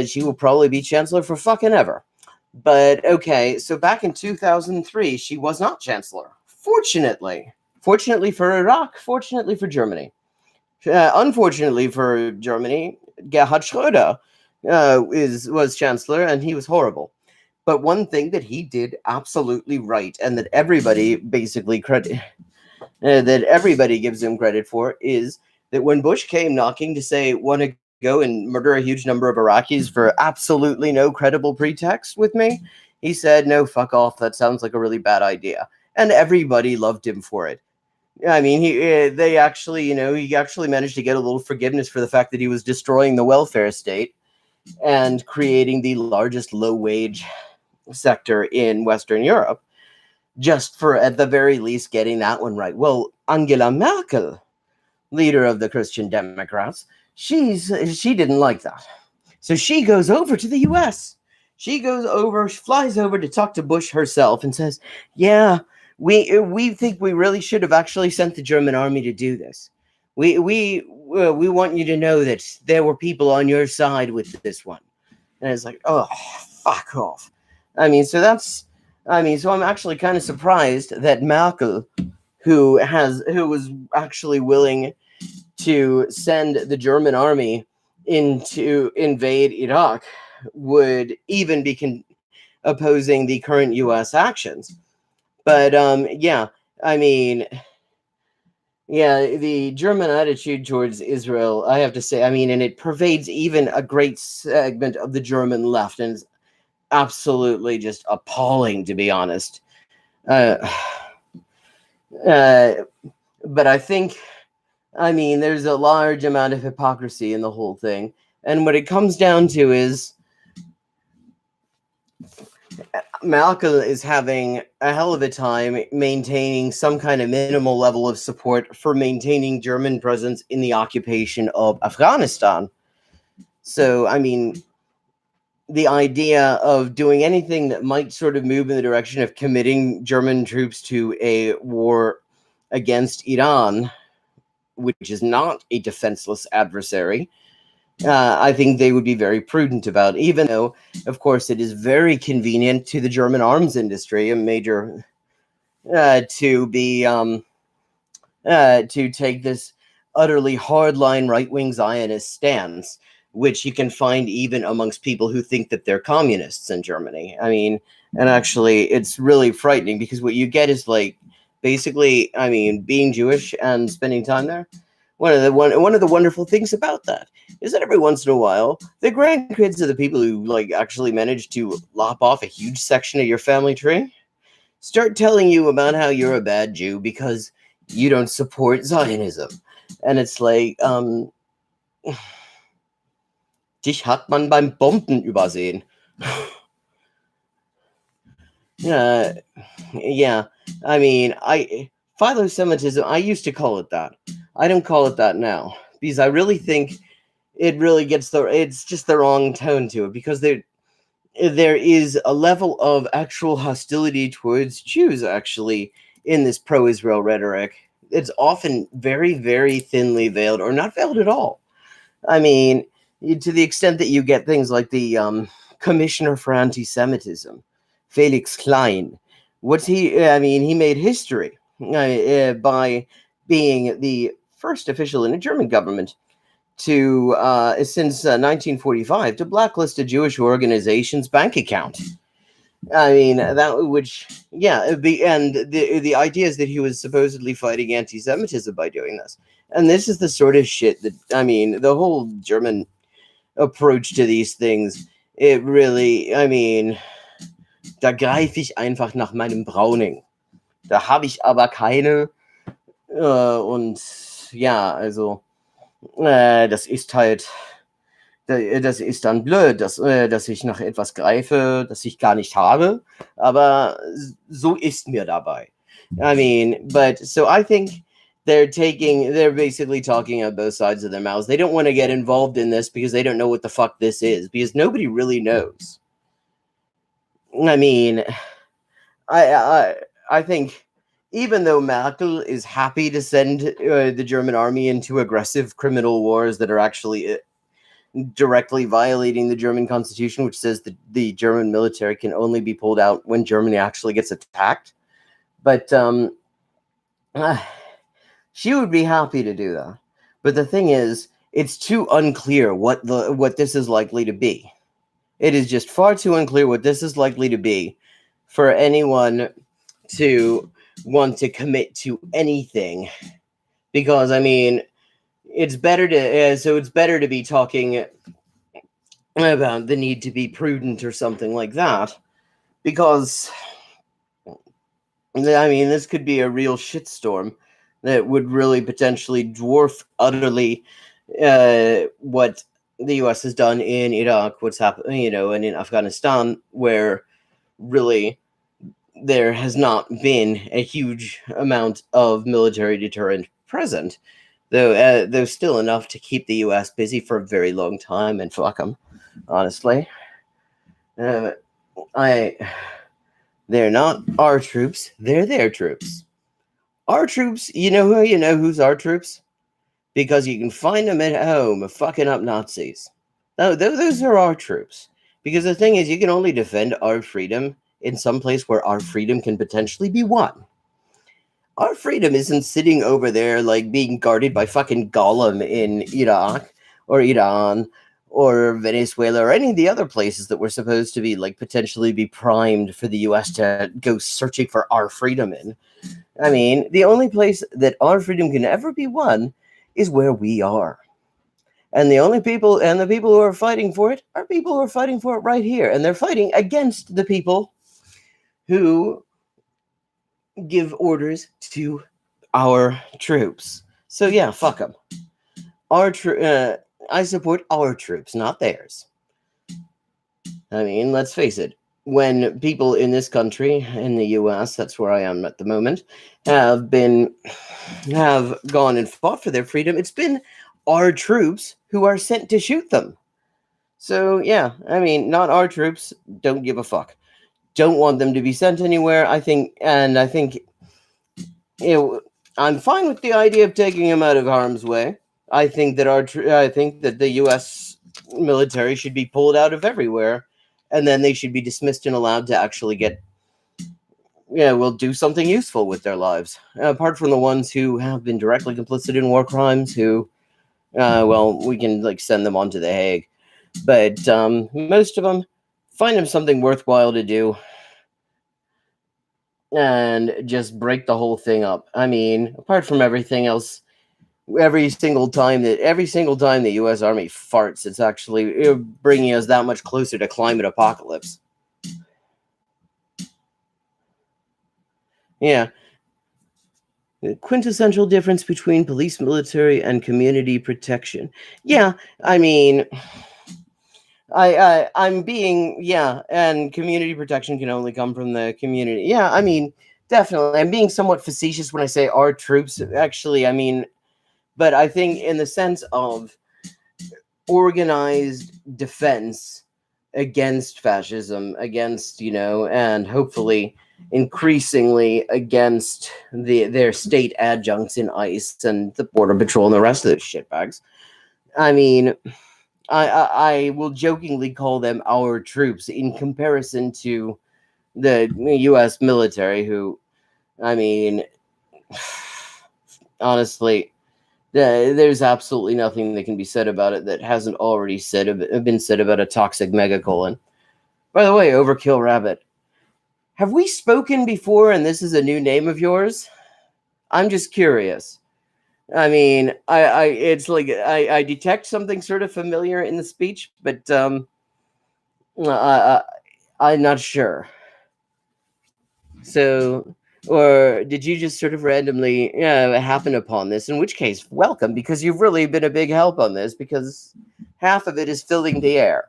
She will probably be chancellor for fucking ever. But okay, so back in 2003, she was not chancellor. Fortunately for Iraq, fortunately for Germany. Unfortunately for Germany, Gerhard Schröder was chancellor, and he was horrible. But one thing that he did absolutely right, and that everybody basically that everybody gives him credit for, is that when Bush came knocking to say, "Want to go and murder a huge number of Iraqis for absolutely no credible pretext with me?" he said, "No, fuck off. That sounds like a really bad idea." And everybody loved him for it. I mean, he actually managed to get a little forgiveness for the fact that he was destroying the welfare state and creating the largest low-wage sector in Western Europe, just for, at the very least, getting that one right. Well, Angela Merkel, leader of the Christian Democrats, she didn't like that. So she goes over to the U.S. She flies over to talk to Bush herself and says, "Yeah, we think we really should have actually sent the German army to do this. We want you to know that there were people on your side with this one." And it's like, oh, fuck off. So I'm actually kind of surprised that Merkel, who was actually willing to send the German army in to invade Iraq, would even be opposing the current U.S. actions. But the German attitude towards Israel, I have to say, and it pervades even a great segment of the German left, and it's absolutely just appalling, to be honest. But I think, there's a large amount of hypocrisy in the whole thing. And what it comes down to is Merkel is having a hell of a time maintaining some kind of minimal level of support for maintaining German presence in the occupation of Afghanistan. So, the idea of doing anything that might sort of move in the direction of committing German troops to a war against Iran, which is not a defenseless adversary, I think they would be very prudent about, even though, of course, it is very convenient to the German arms industry, a major, to take this utterly hardline right-wing Zionist stance, which you can find even amongst people who think that they're communists in Germany. And actually, it's really frightening, because what you get is, like, basically, being Jewish and spending time there, one of the wonderful things about that is that every once in a while, the grandkids of the people who like actually manage to lop off a huge section of your family tree start telling you about how you're a bad Jew because you don't support Zionism. And it's like, dich hat man beim Bomben übersehen. Yeah, I mean, philo-Semitism, I used to call it that. I don't call it that now because I really think it really it's just the wrong tone to it, because there is a level of actual hostility towards Jews actually in this pro-Israel rhetoric. It's often very, very thinly veiled or not veiled at all. I mean, to the extent that you get things like the Commissioner for Anti-Semitism, Felix Klein. He made history by being the first official in a German government to since 1945 to blacklist a Jewish organization's bank account. I mean, the idea is that he was supposedly fighting anti-Semitism by doing this. And this is the sort of shit that, I mean, the whole German approach to these things, it really, I mean, da greife ich einfach nach meinem Browning. Da habe ich aber keine. Und ja, also, das ist halt, das ist dann blöd, dass ich nach etwas greife, das ich gar nicht habe, aber so ist mir dabei. I mean, but so I think they're basically talking out both sides of their mouths. They don't want to get involved in this because they don't know what the fuck this is, because nobody really knows. I mean, I think even though Merkel is happy to send the German army into aggressive criminal wars that are actually directly violating the German constitution, which says that the German military can only be pulled out when Germany actually gets attacked. But she would be happy to do that. But the thing is, it's too unclear what this is likely to be. It is just far too unclear what this is likely to be for anyone to want to commit to anything. Because, I mean, it's better to be talking about the need to be prudent or something like that, because I mean, this could be a real shitstorm that would really potentially dwarf utterly what the U.S. has done in Iraq, what's happened, and in Afghanistan, where really there has not been a huge amount of military deterrent present, though there's still enough to keep the U.S. busy for a very long time, and fuck them, honestly. They're not our troops, they're their troops. Our troops, you know who's our troops? Because you can find them at home fucking up Nazis. No, those are our troops. Because the thing is, you can only defend our freedom in some place where our freedom can potentially be won. Our freedom isn't sitting over there like being guarded by fucking Gollum in Iraq or Iran or Venezuela or any of the other places that we're supposed to be like potentially be primed for the US to go searching for our freedom in. I mean, the only place that our freedom can ever be won is where we are. And the people who are fighting for it are people who are fighting for it right here. And they're fighting against the people who give orders to our troops. So yeah, fuck them. I support our troops, not theirs. I mean, let's face it. When people in this country, in the U.S., that's where I am at the moment, have gone and fought for their freedom, it's been our troops who are sent to shoot them. So yeah, I mean, not our troops, don't give a fuck. Don't want them to be sent anywhere. I think I'm fine with the idea of taking them out of harm's way. I think that the U.S. military should be pulled out of everywhere, and then they should be dismissed and allowed to actually will do something useful with their lives. Apart from the ones who have been directly complicit in war crimes, who, we can send them on to The Hague. But most of them, find them something worthwhile to do, and just break the whole thing up. I mean, apart from everything else, every single time the U.S. Army farts, it's actually bringing us that much closer to climate apocalypse. Yeah. The quintessential difference between police, military, and community protection. Yeah, I mean, I'm being, yeah, and community protection can only come from the community. Yeah, I mean, definitely. I'm being somewhat facetious when I say our troops. Actually, I mean, but I think in the sense of organized defense against fascism, against, and hopefully increasingly against their state adjuncts in ICE and the Border Patrol and the rest of those shitbags. I mean, I will jokingly call them our troops in comparison to the U.S. military, who, I mean, honestly, there's absolutely nothing that can be said about it that hasn't already been said about a toxic megacolon. By the way, Overkill Rabbit, have we spoken before and this is a new name of yours? I'm just curious. I mean, it's like I detect something sort of familiar in the speech, but I'm not sure. So, or did you just sort of randomly happen upon this? In which case, welcome, because you've really been a big help on this, because half of it is filling the air.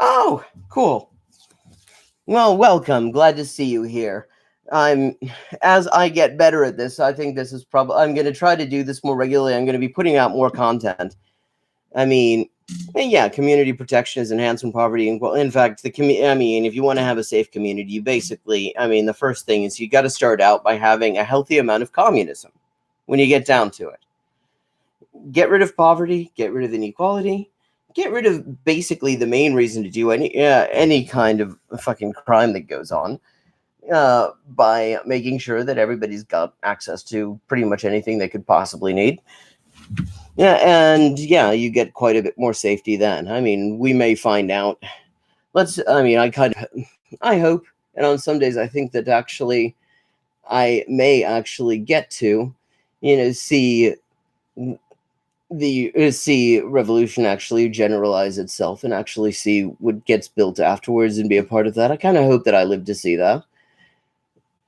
Oh, cool. Well, welcome. Glad to see you here. As I get better at this, I think this is I'm going to try to do this more regularly. I'm going to be putting out more content. I mean, yeah, community protection is enhanced from poverty. In fact, if you want to have a safe community, you basically, the first thing is you got to start out by having a healthy amount of communism when you get down to it. Get rid of poverty, get rid of inequality, get rid of basically the main reason to do any kind of fucking crime that goes on, by making sure that everybody's got access to pretty much anything they could possibly need. Yeah, and you get quite a bit more safety then. I mean, we may find out. I hope, and on some days I think that actually I may actually get to, see see revolution actually generalize itself and actually see what gets built afterwards and be a part of that. I kind of hope that I live to see that.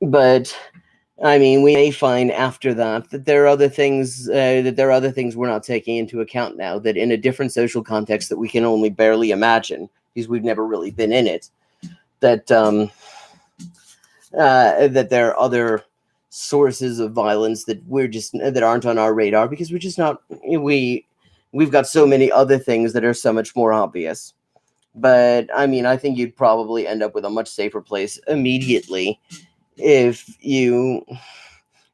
But I mean, we may find after that there are other things we're not taking into account now, that in a different social context that we can only barely imagine because we've never really been in it, that that there are other sources of violence that aren't on our radar because we're just not we've got so many other things that are so much more obvious. But I mean, I think you'd probably end up with a much safer place immediately if you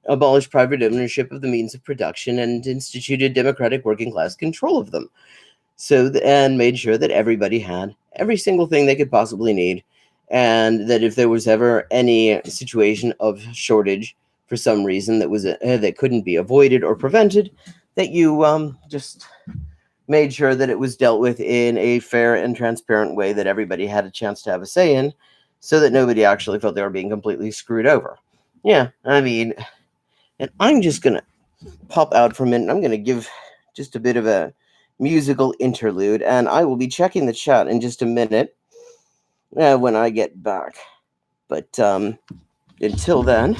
abolished private ownership of the means of production and instituted democratic working class control of them. And made sure that everybody had every single thing they could possibly need, and that if there was ever any situation of shortage for some reason that couldn't be avoided or prevented, that you just made sure that it was dealt with in a fair and transparent way that everybody had a chance to have a say in, so that nobody actually felt they were being completely screwed over. Yeah, I mean, and I'm just going to pop out for a minute. I'm going to give just a bit of a musical interlude, and I will be checking the chat in just a minute when I get back. But until then...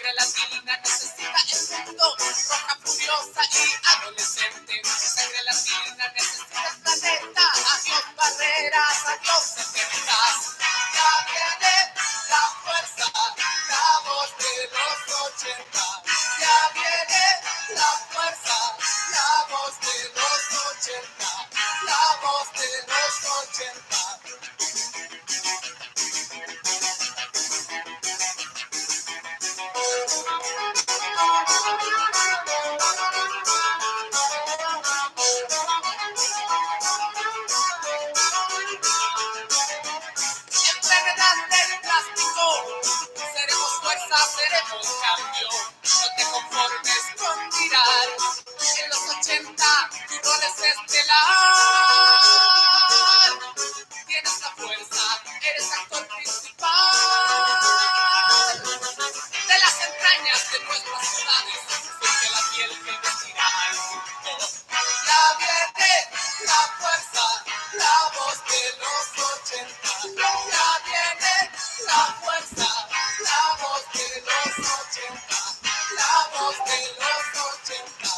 Sangre latina necesita el mundo, roja furiosa y adolescente. Sangre latina necesita el planeta. Adiós barreras, adiós setentas. Ya viene la fuerza, la voz de los 80. Ya viene la fuerza, la voz de los 80. La voz de los 80. Enfermedad del plástico, seremos fuerza, seremos cambio. No te conformes con mirar. En los 80 tu rol es estelar. Tienes la fuerza, eres actor principal. De las entrañas de nuestras ciudades surge la piel que vestirá al mundo. Ya viene la fuerza, la voz de los 80. Ya viene la fuerza, la voz de los 80. La voz de los 80.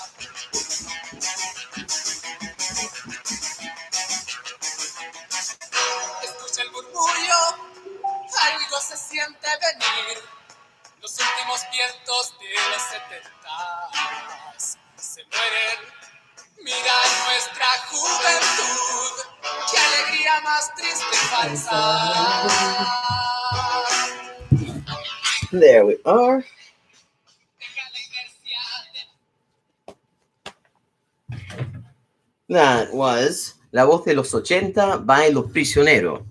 Escucha el murmullo, algo se siente venir. Los últimos vientos de los 70 se mueren. Mira nuestra juventud, qué alegría más triste falsa. There we are. That was La Voz de los 80 by Los Prisioneros,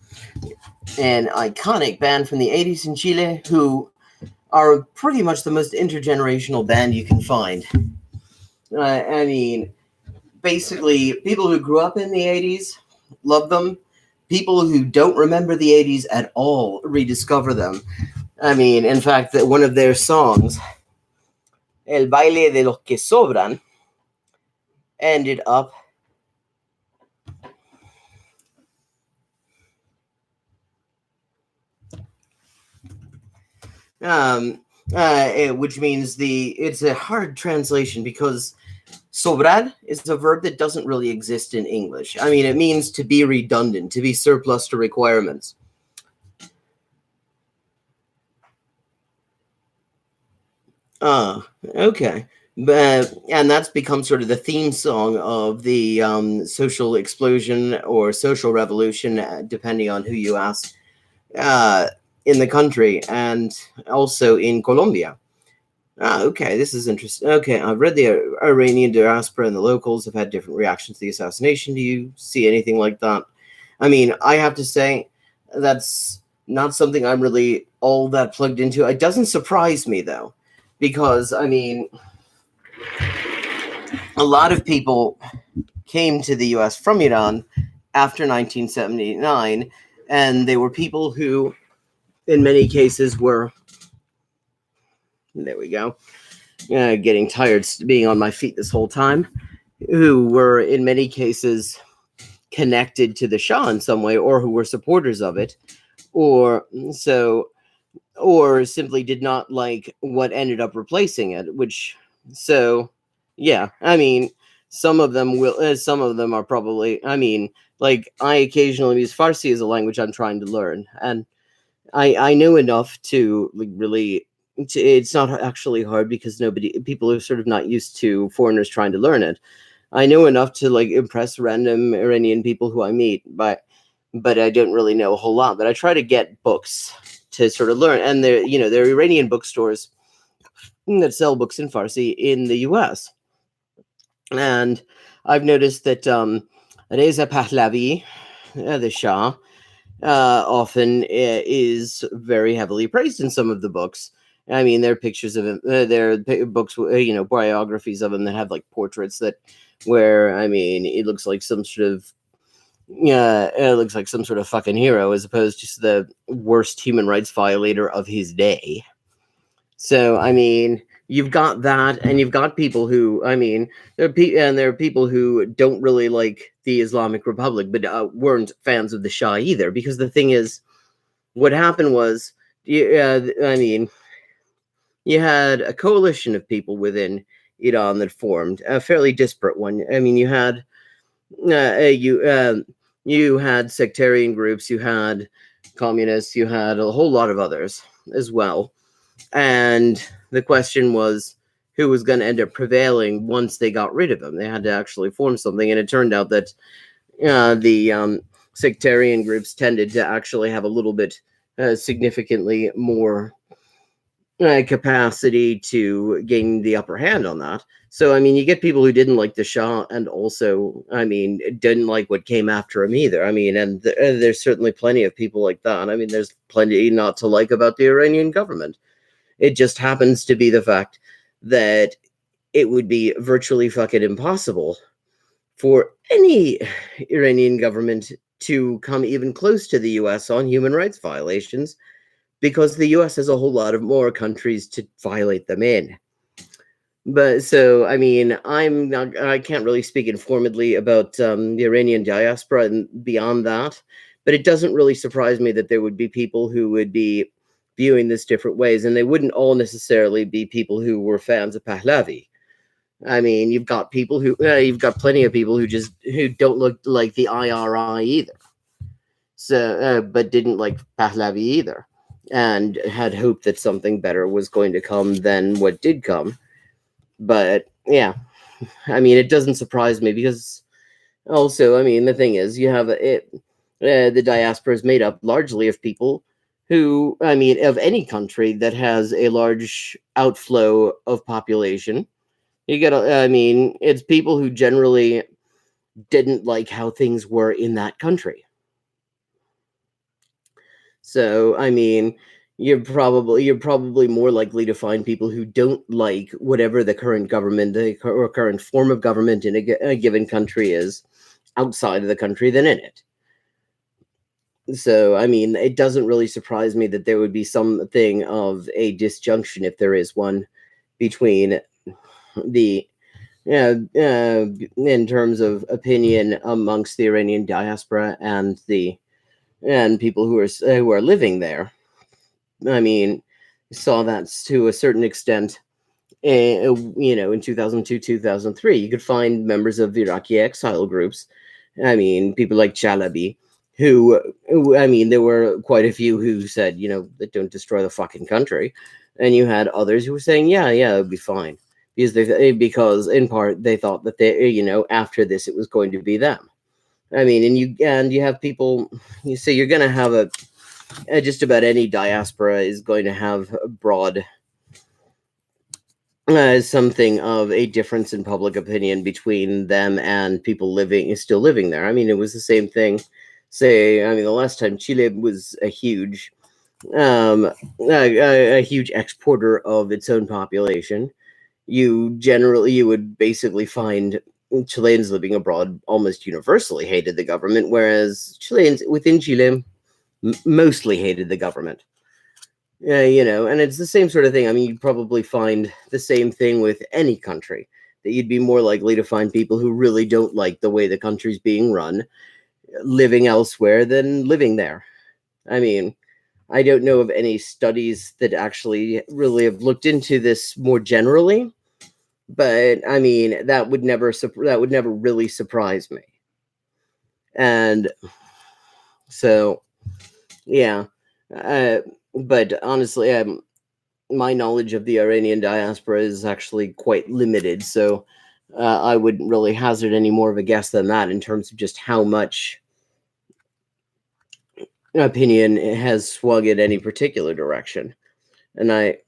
an iconic band from the 80s in Chile who are pretty much the most intergenerational band you can find. I mean, basically, people who grew up in the 80s love them. People who don't remember the 80s at all rediscover them. I mean, in fact, that one of their songs, El Baile de los que Sobran, ended up which means it's a hard translation because sobrar is a verb that doesn't really exist in English. I mean, it means to be redundant, to be surplus to requirements. Okay. And that's become sort of the theme song of the social explosion or social revolution, depending on who you ask, in the country and also in Colombia. Okay, this is interesting. Okay, I've read the Iranian diaspora and the locals have had different reactions to the assassination. Do you see anything like that? I mean, I have to say that's not something I'm really all that plugged into. It doesn't surprise me, though, because, I mean, a lot of people came to the U.S. from Iran after 1979, and they were people who, in many cases, were... There we go. Getting tired being on my feet this whole time, who were in many cases connected to the Shah in some way, or who were supporters of it, or simply did not like what ended up replacing it, yeah, I mean, some of them are probably, I mean, like, I occasionally use Farsi as a language I'm trying to learn, and I know enough to really... It's not actually hard because people are sort of not used to foreigners trying to learn it. I know enough to impress random Iranian people who I meet, but I don't really know a whole lot. But I try to get books to sort of learn, and there are Iranian bookstores that sell books in Farsi in the U.S. And I've noticed that Reza Pahlavi, the Shah, often is very heavily praised in some of the books. I mean, there are pictures of him. There are books, biographies of him that have portraits where I mean, it looks like some sort of fucking hero as opposed to the worst human rights violator of his day. So I mean, you've got that, and you've got people who, I mean, there are people who don't really like the Islamic Republic, but weren't fans of the Shah either. Because the thing is, what happened was, I mean, you had a coalition of people within Iran that formed a fairly disparate one. I mean, you had you had sectarian groups, you had communists, you had a whole lot of others as well. And the question was who was going to end up prevailing once they got rid of them. They had to actually form something, and it turned out that the sectarian groups tended to actually have a little bit significantly more capacity to gain the upper hand on that. So, I mean, you get people who didn't like the Shah and also, I mean, didn't like what came after him either. I mean, and there's certainly plenty of people like that. I mean, there's plenty not to like about the Iranian government. It just happens to be the fact that it would be virtually fucking impossible for any Iranian government to come even close to the US on human rights violations, because the US has a whole lot of more countries to violate them in. But so, I mean, I can't really speak informedly about the Iranian diaspora and beyond that, but it doesn't really surprise me that there would be people who would be viewing this different ways, and they wouldn't all necessarily be people who were fans of Pahlavi. I mean, you've got people who, you've got plenty of people who don't look like the IRI either. So, but didn't like Pahlavi either, and had hoped that something better was going to come than what did come. But yeah, I mean, it doesn't surprise me because also, I mean, the thing is, you have the diaspora is made up largely of people who, I mean, of any country that has a large outflow of population. You get, I mean, it's people who generally didn't like how things were in that country. So, I mean, you're probably more likely to find people who don't like whatever the current government, or current form of government in a given country is outside of the country than in it. So, I mean, it doesn't really surprise me that there would be something of a disjunction, if there is one, between the in terms of opinion amongst the Iranian diaspora and people who are living there. I mean, saw that to a certain extent. In 2002, 2003, you could find members of Iraqi exile groups. I mean, people like Chalabi, who, I mean, there were quite a few who said, that don't destroy the fucking country. And you had others who were saying, yeah, it'd be fine. Because in part they thought that after this it was going to be them. I mean, and you have people. You say you're going to have just about any diaspora is going to have a broad something of a difference in public opinion between them and people still living there. I mean, it was the same thing. The last time Chile was a huge exporter of its own population. You would basically find Chileans living abroad almost universally hated the government, whereas Chileans within Chile mostly hated the government. And it's the same sort of thing. I mean, you'd probably find the same thing with any country, that you'd be more likely to find people who really don't like the way the country's being run, living elsewhere than living there. I mean, I don't know of any studies that actually really have looked into this more generally. But I mean, that would never really surprise me. And so, yeah. But honestly, my knowledge of the Iranian diaspora is actually quite limited. So I wouldn't really hazard any more of a guess than that in terms of just how much opinion has swung in any particular direction. And there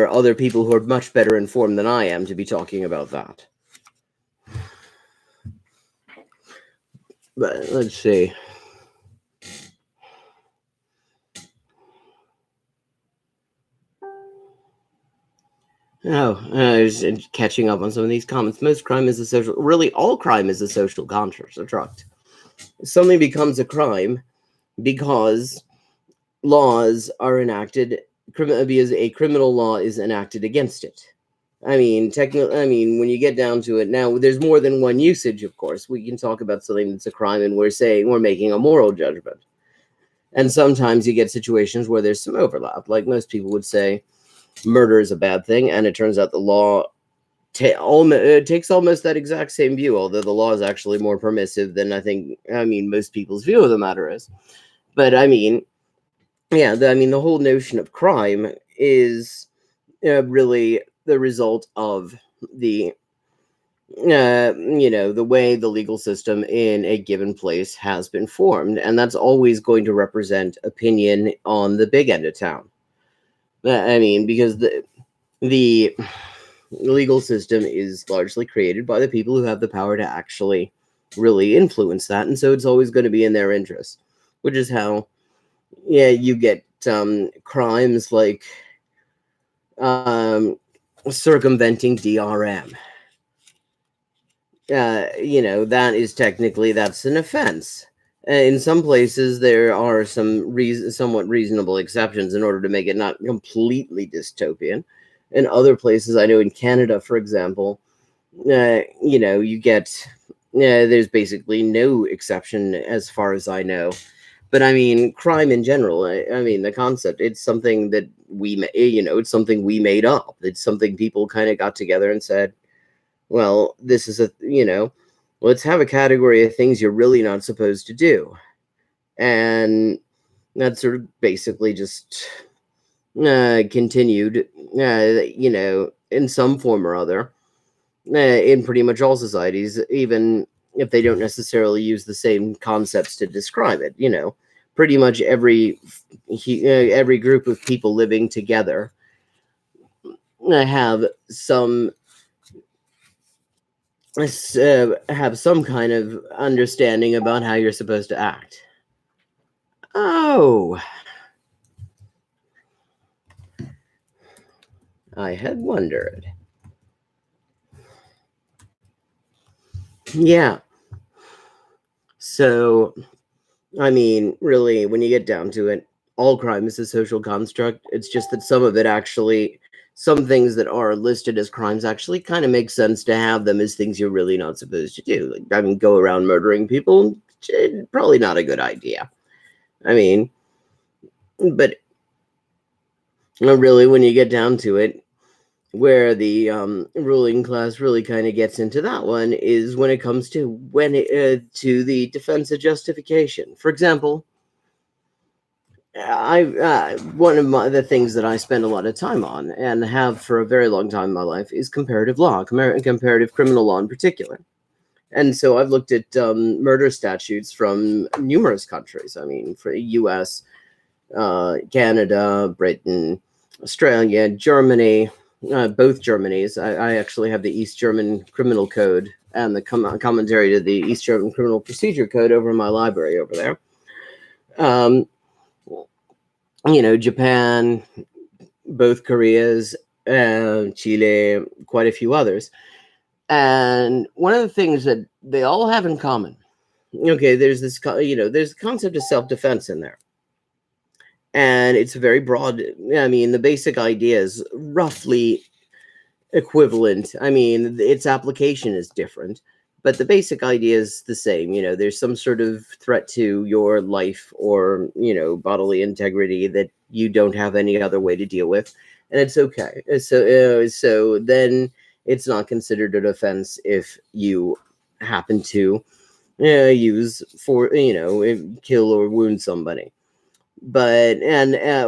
are other people who are much better informed than I am to be talking about that. But let's see. I was catching up on some of these comments. All crime is a social construct. Something becomes a crime because laws are enacted, because a criminal law is enacted against it. I mean, when you get down to it, now there's more than one usage, of course. We can talk about something that's a crime and we're making a moral judgment. And sometimes you get situations where there's some overlap. Like most people would say, murder is a bad thing, and it turns out the law takes almost that exact same view, although the law is actually more permissive than most people's view of the matter is. But the whole notion of crime is really the result of the the way the legal system in a given place has been formed, and that's always going to represent opinion on the big end of town. Because the legal system is largely created by the people who have the power to actually really influence that, and so it's always going to be in their interest, which is how you get crimes like circumventing DRM. That's an offense. In some places, there are some somewhat reasonable exceptions in order to make it not completely dystopian. In other places, I know in Canada, for example, you get there's basically no exception as far as I know. But crime in general, the concept, it's something that it's something we made up. It's something people kind of got together and said, well, this is let's have a category of things you're really not supposed to do. And that sort of basically just continued, in some form or other, in pretty much all societies, even if they don't necessarily use the same concepts to describe it. Pretty much every group of people living together have some kind of understanding about how you're supposed to act. Oh, I had wondered. Yeah. So, really, when you get down to it, all crime is a social construct. It's just that some things that are listed as crimes actually kind of make sense to have them as things you're really not supposed to do. Go around murdering people, probably not a good idea. But really, when you get down to it, where the ruling class really kind of gets into that one is when it comes to to the defense of justification. For example, one of the things that I spend a lot of time on and have for a very long time in my life is comparative law, comparative criminal law in particular. And so I've looked at murder statutes from numerous countries. For U.S., Canada, Britain, Australia, Germany, both Germanys. I actually have the East German Criminal Code and the commentary to the East German Criminal Procedure Code over in my library over there. Japan, both Koreas, Chile, quite a few others. And one of the things that they all have in common, there's this, there's the concept of self-defense in there. And it's very broad. The basic idea is roughly equivalent. Its application is different, but the basic idea is the same. There's some sort of threat to your life or, bodily integrity that you don't have any other way to deal with. And it's okay. So then it's not considered an offense if you happen to use kill or wound somebody. But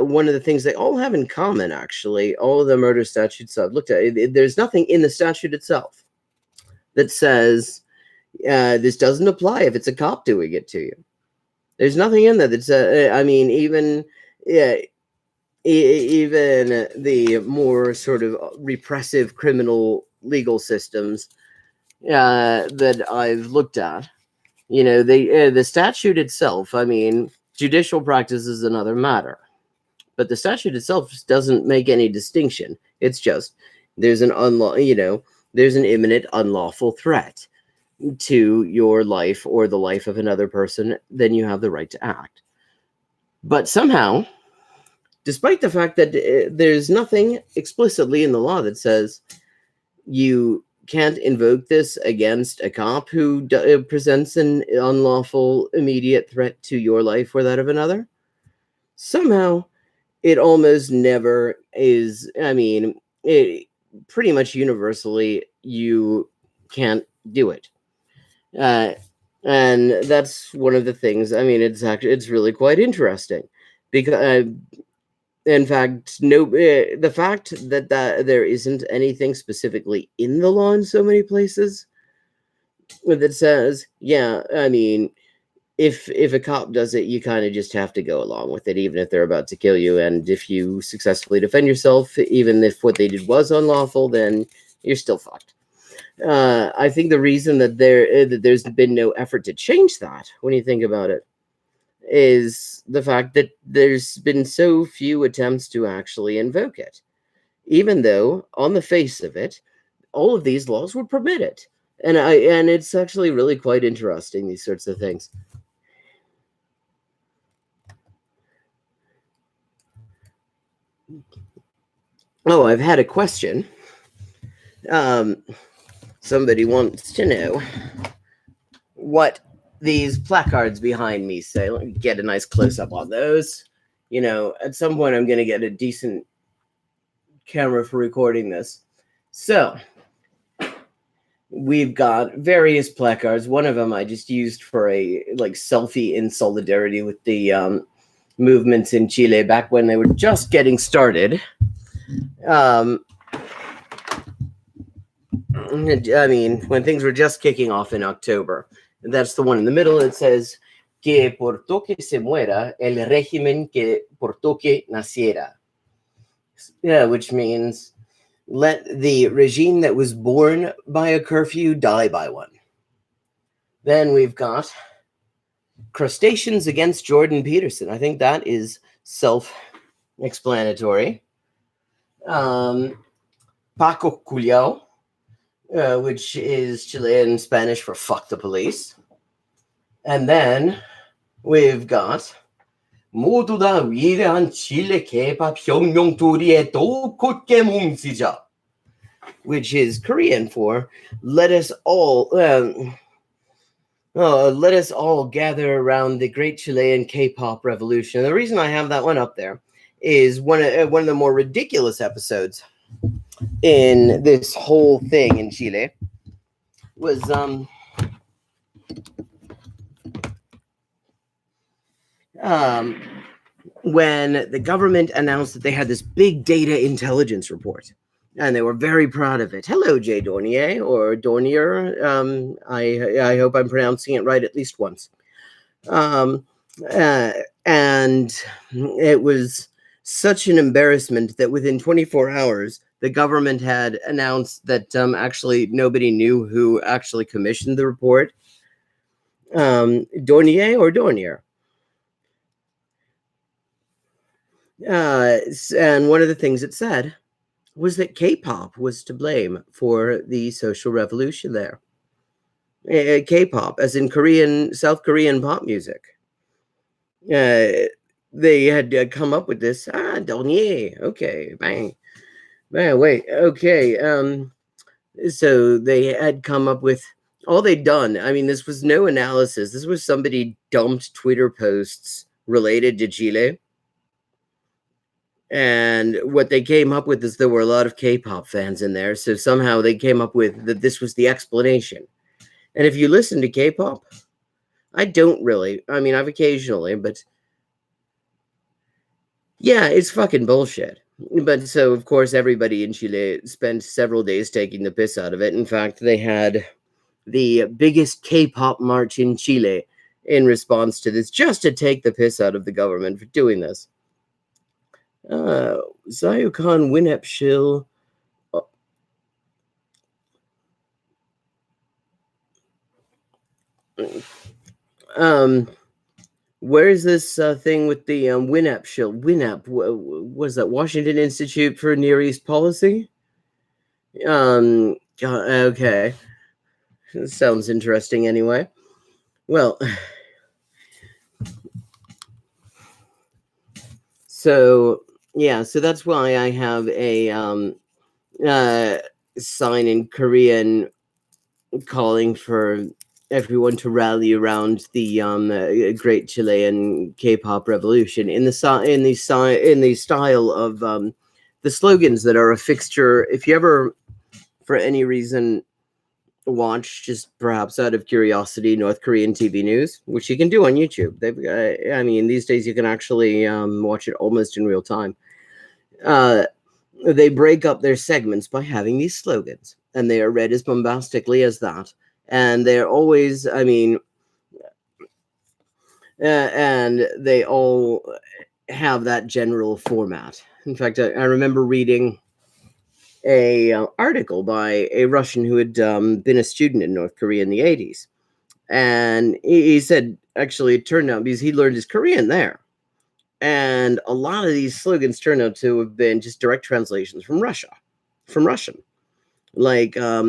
one of the things they all have in common, actually, all of the murder statutes I've looked at, there's nothing in the statute itself that says this doesn't apply if it's a cop doing it to you. There's nothing in there that says, even the more sort of repressive criminal legal systems that I've looked at, the statute itself, judicial practice is another matter, but the statute itself just doesn't make any distinction. It's just there's an imminent unlawful threat to your life or the life of another person, then you have the right to act. But somehow, despite the fact that there's nothing explicitly in the law that says you can't invoke this against a cop who presents an unlawful immediate threat to your life or that of another, somehow it almost never is. I mean, it pretty much universally you can't do it. Uh, and that's one of the things. I mean, it's really quite interesting because in fact, no, the fact that there isn't anything specifically in the law in so many places that says, yeah, I mean, if a cop does it, you kind of just have to go along with it, even if they're about to kill you. And if you successfully defend yourself, even if what they did was unlawful, then you're still fucked. I think the reason that there's been no effort to change that, when you think about it, is the fact that there's been so few attempts to actually invoke it, even though on the face of it, all of these laws would permit it. And it's actually really quite interesting, these sorts of things. Oh, I've had a question. Somebody wants to know what these placards behind me say. Let me get a nice close up on those. You know, at some point I'm going to get a decent camera for recording this. So, we've got various placards. One of them I just used for a selfie in solidarity with the movements in Chile back when they were just getting started. I mean, when things were just kicking off in October. That's the one in the middle. It says, que por toque se muera el régimen que por toque naciera. Yeah, which means let the regime that was born by a curfew die by one. Then we've got crustaceans against Jordan Peterson. I think that is self-explanatory. Paco Culiao, which is Chilean Spanish for fuck the police. And then we've got 모두 다 위대한 칠레 케이팝 혁명투리의 또 굳게 뭉치자, which is Korean for let us all gather around the great Chilean K-pop revolution. And the reason I have that one up there is one of the more ridiculous episodes in this whole thing in Chile was when the government announced that they had this big data intelligence report, and they were very proud of it. Hello, Jay Dornier, or Dornier. I hope I'm pronouncing it right at least once. And it was such an embarrassment that within 24 hours, the government had announced that actually nobody knew who actually commissioned the report. Dornier or Dornier? And one of the things it said was that K-pop was to blame for the social revolution there. K-pop, as in South Korean pop music. They had come up with this. Dornier. Okay, bang. Wait. Okay. So they had come up with all they'd done. I mean, this was no analysis. This was somebody dumped Twitter posts related to Chile. And what they came up with is there were a lot of K-pop fans in there. So somehow they came up with that this was the explanation. And if you listen to K-pop, I don't really. I mean, I've occasionally, but yeah, it's fucking bullshit. But so, of course, everybody in Chile spent several days taking the piss out of it. In fact, they had the biggest K-pop march in Chile in response to this, just to take the piss out of the government for doing this. Zayukan Winep Shill. Where is this thing with the WINEP shill? WINEP, was that Washington Institute for Near East Policy? Okay. Sounds interesting anyway. Well, so yeah, so that's why I have a sign in Korean calling for everyone to rally around the great Chilean K-pop revolution in the style of the slogans that are a fixture. If you ever, for any reason, watch, just perhaps out of curiosity, North Korean TV news, which you can do on YouTube. I mean, these days you can actually watch it almost in real time. They break up their segments by having these slogans, and they are read as bombastically as that. And they're always, I mean, and they all have that general format. In fact, I remember reading a article by a Russian who had been a student in North Korea in the 80s. And he said, actually, it turned out because he learned his Korean there. And a lot of these slogans turn out to have been just direct translations from Russian. Like, I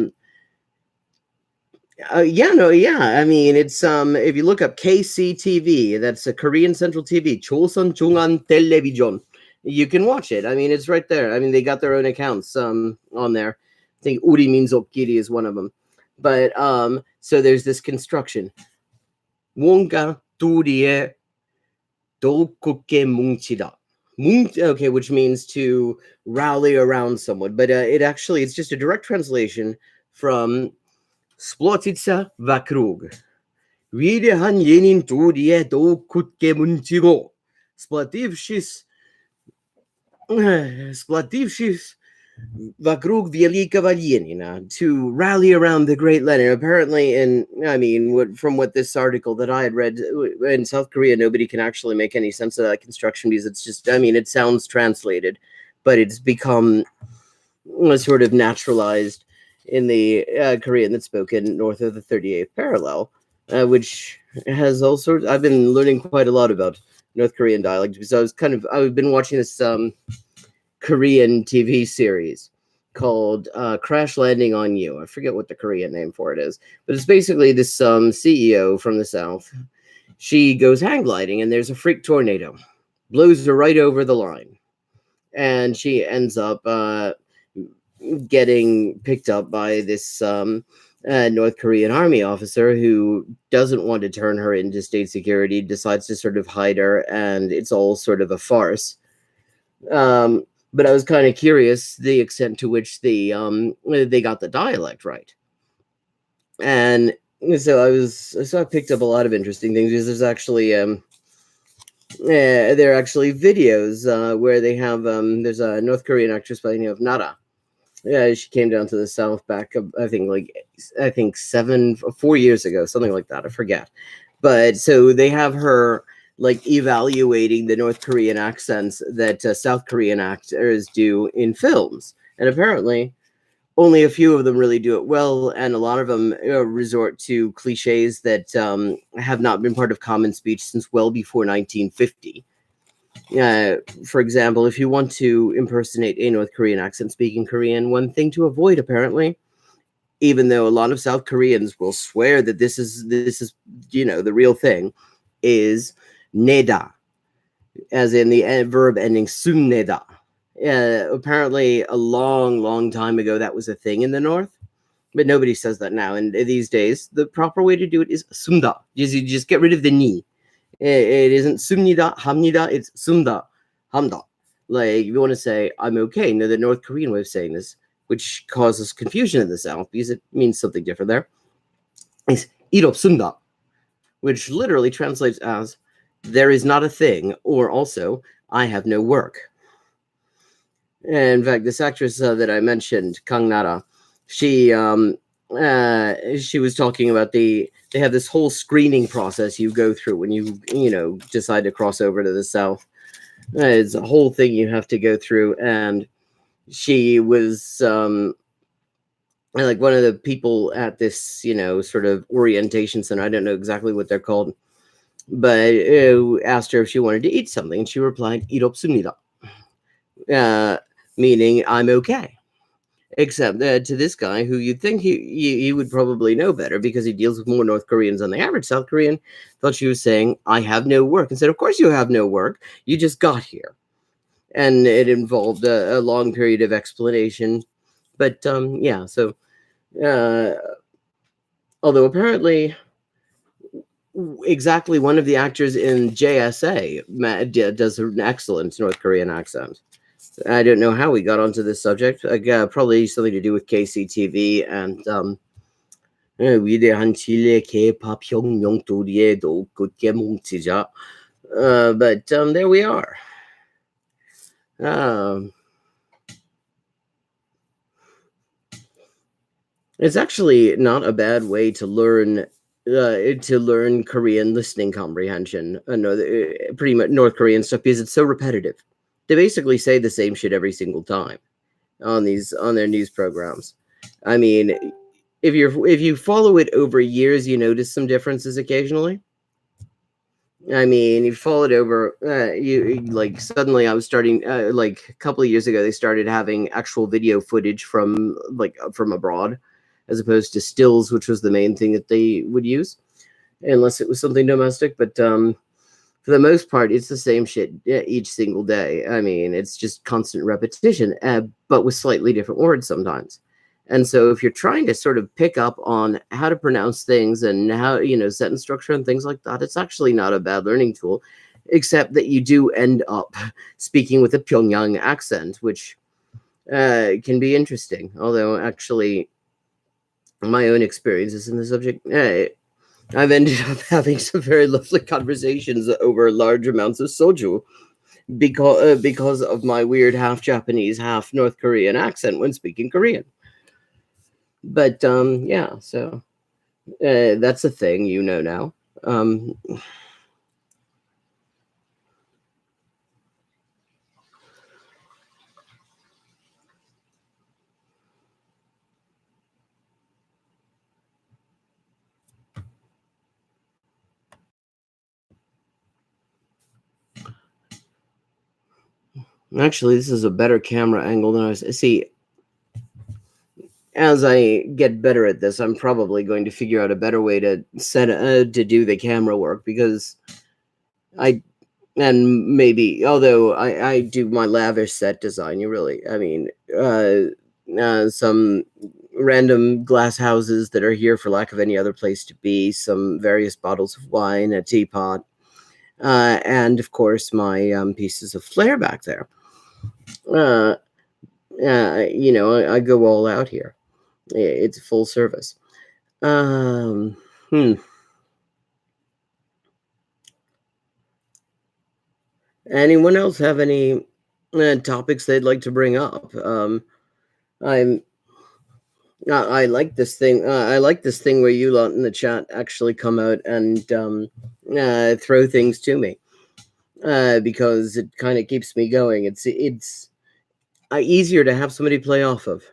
mean, it's if you look up KCTV, that's a Korean Central TV, Chosun Chungan Television. You can watch it. I mean, it's right there. I mean, they got their own accounts on there. I think Uri Minzokkiri is one of them. But so there's this construction. Wonga Turie Dokuke Mungchida. Okay, which means to rally around someone. But it's just a direct translation from Splotitsa Vakrug. 위대한 예닌 둘이에 더욱 굳게 뭉치고 splativshis Vakrug Velika Valenina, to rally around the Great Lenin. Apparently, from what this article that I had read, in South Korea, nobody can actually make any sense of that construction because it's just, I mean, it sounds translated, but it's become sort of naturalized in the Korean that's spoken north of the 38th parallel, which has all sorts. I've been learning quite a lot about North Korean dialect because I've been watching this Korean TV series called Crash Landing on You. I forget what the Korean name for it is, but it's basically this CEO from the South. She goes hang gliding and there's a freak tornado, blows her right over the line, and she ends up getting picked up by this North Korean army officer who doesn't want to turn her into state security, decides to sort of hide her, and it's all sort of a farce. But I was kind of curious the extent to which they got the dialect right, and so I picked up a lot of interesting things because there's actually there are actually videos where they have there's a North Korean actress by the name of Nara. Yeah, she came down to the South back, I think 4 years ago, something like that. I forget. But so they have her like evaluating the North Korean accents that South Korean actors do in films. And apparently only a few of them really do it well. And a lot of them resort to cliches that have not been part of common speech since well before 1950. For example, if you want to impersonate a North Korean accent speaking Korean, one thing to avoid, apparently, even though a lot of South Koreans will swear that this is the real thing, is neda, as in the verb ending sumneda. Apparently, a long time ago, that was a thing in the North, but nobody says that now. And these days, the proper way to do it is sumda. You just get rid of the ni. It isn't sumnida, hamnida, it's sumda, hamda. Like, if you want to say, I'm okay, no, the North Korean way of saying this, which causes confusion in the South because it means something different there, is irop sumda, which literally translates as, there is not a thing, or also, I have no work. And in fact, this actress that I mentioned, Kang Nara, she was talking about they have this whole screening process you go through when you decide to cross over to the South. It's a whole thing you have to go through, and she was like one of the people at this sort of orientation center. I don't know exactly what they're called, but asked her if she wanted to eat something, and she replied, "Irop sumnida," meaning I'm okay. Except to this guy, who you'd think he would probably know better because he deals with more North Koreans than the average South Korean, thought she was saying, I have no work. And said, of course you have no work. You just got here. And it involved a long period of explanation. But, yeah, so, although apparently exactly one of the actors in JSA does an excellent North Korean accent. I don't know how we got onto this subject. Probably something to do with KCTV and 위대한 Chile K-pop 혁명도리에도 굳게 뭉치자. But there we are. It's actually not a bad way to learn Korean listening comprehension. Pretty much North Korean stuff because it's so repetitive. They basically say the same shit every single time on their news programs. I mean, if you follow it over years, you notice some differences occasionally. I mean, you follow it over. You like suddenly I was starting like a couple of years ago. They started having actual video footage from abroad, as opposed to stills, which was the main thing that they would use, unless it was something domestic. But for the most part, it's the same shit each single day. I mean, it's just constant repetition, but with slightly different words sometimes. And so if you're trying to sort of pick up on how to pronounce things and how, sentence structure and things like that, it's actually not a bad learning tool, except that you do end up speaking with a Pyongyang accent, which can be interesting. Although actually my own experiences in the subject, I've ended up having some very lovely conversations over large amounts of soju because of my weird half Japanese, half North Korean accent when speaking Korean. But yeah, so that's a thing, now. Actually, this is a better camera angle than I was. See, as I get better at this, I'm probably going to figure out a better way to to do the camera work, because although I do my lavish set design, some random glass houses that are here for lack of any other place to be, some various bottles of wine, a teapot, and of course my pieces of flair back there. I go all out here. It's full service. Anyone else have any topics they'd like to bring up? I like this thing. I like this thing where you lot in the chat actually come out and throw things to me, because it kind of keeps me going. It's easier to have somebody play off of.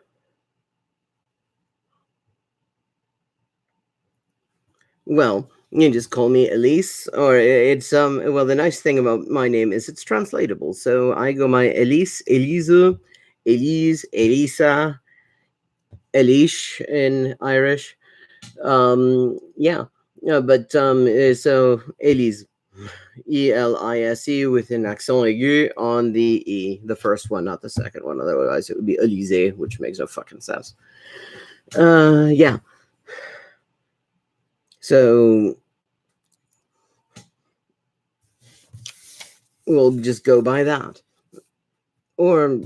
Well, you can just call me Elise, or it's well, the nice thing about my name is it's translatable. So I go my Elise, Elise, Elisa, Elish in Irish. Yeah. But so Elise, Elise with an accent aigu on the E, the first one, not the second one. Otherwise, it would be Elise, which makes no fucking sense. Yeah. So we'll just go by that. Or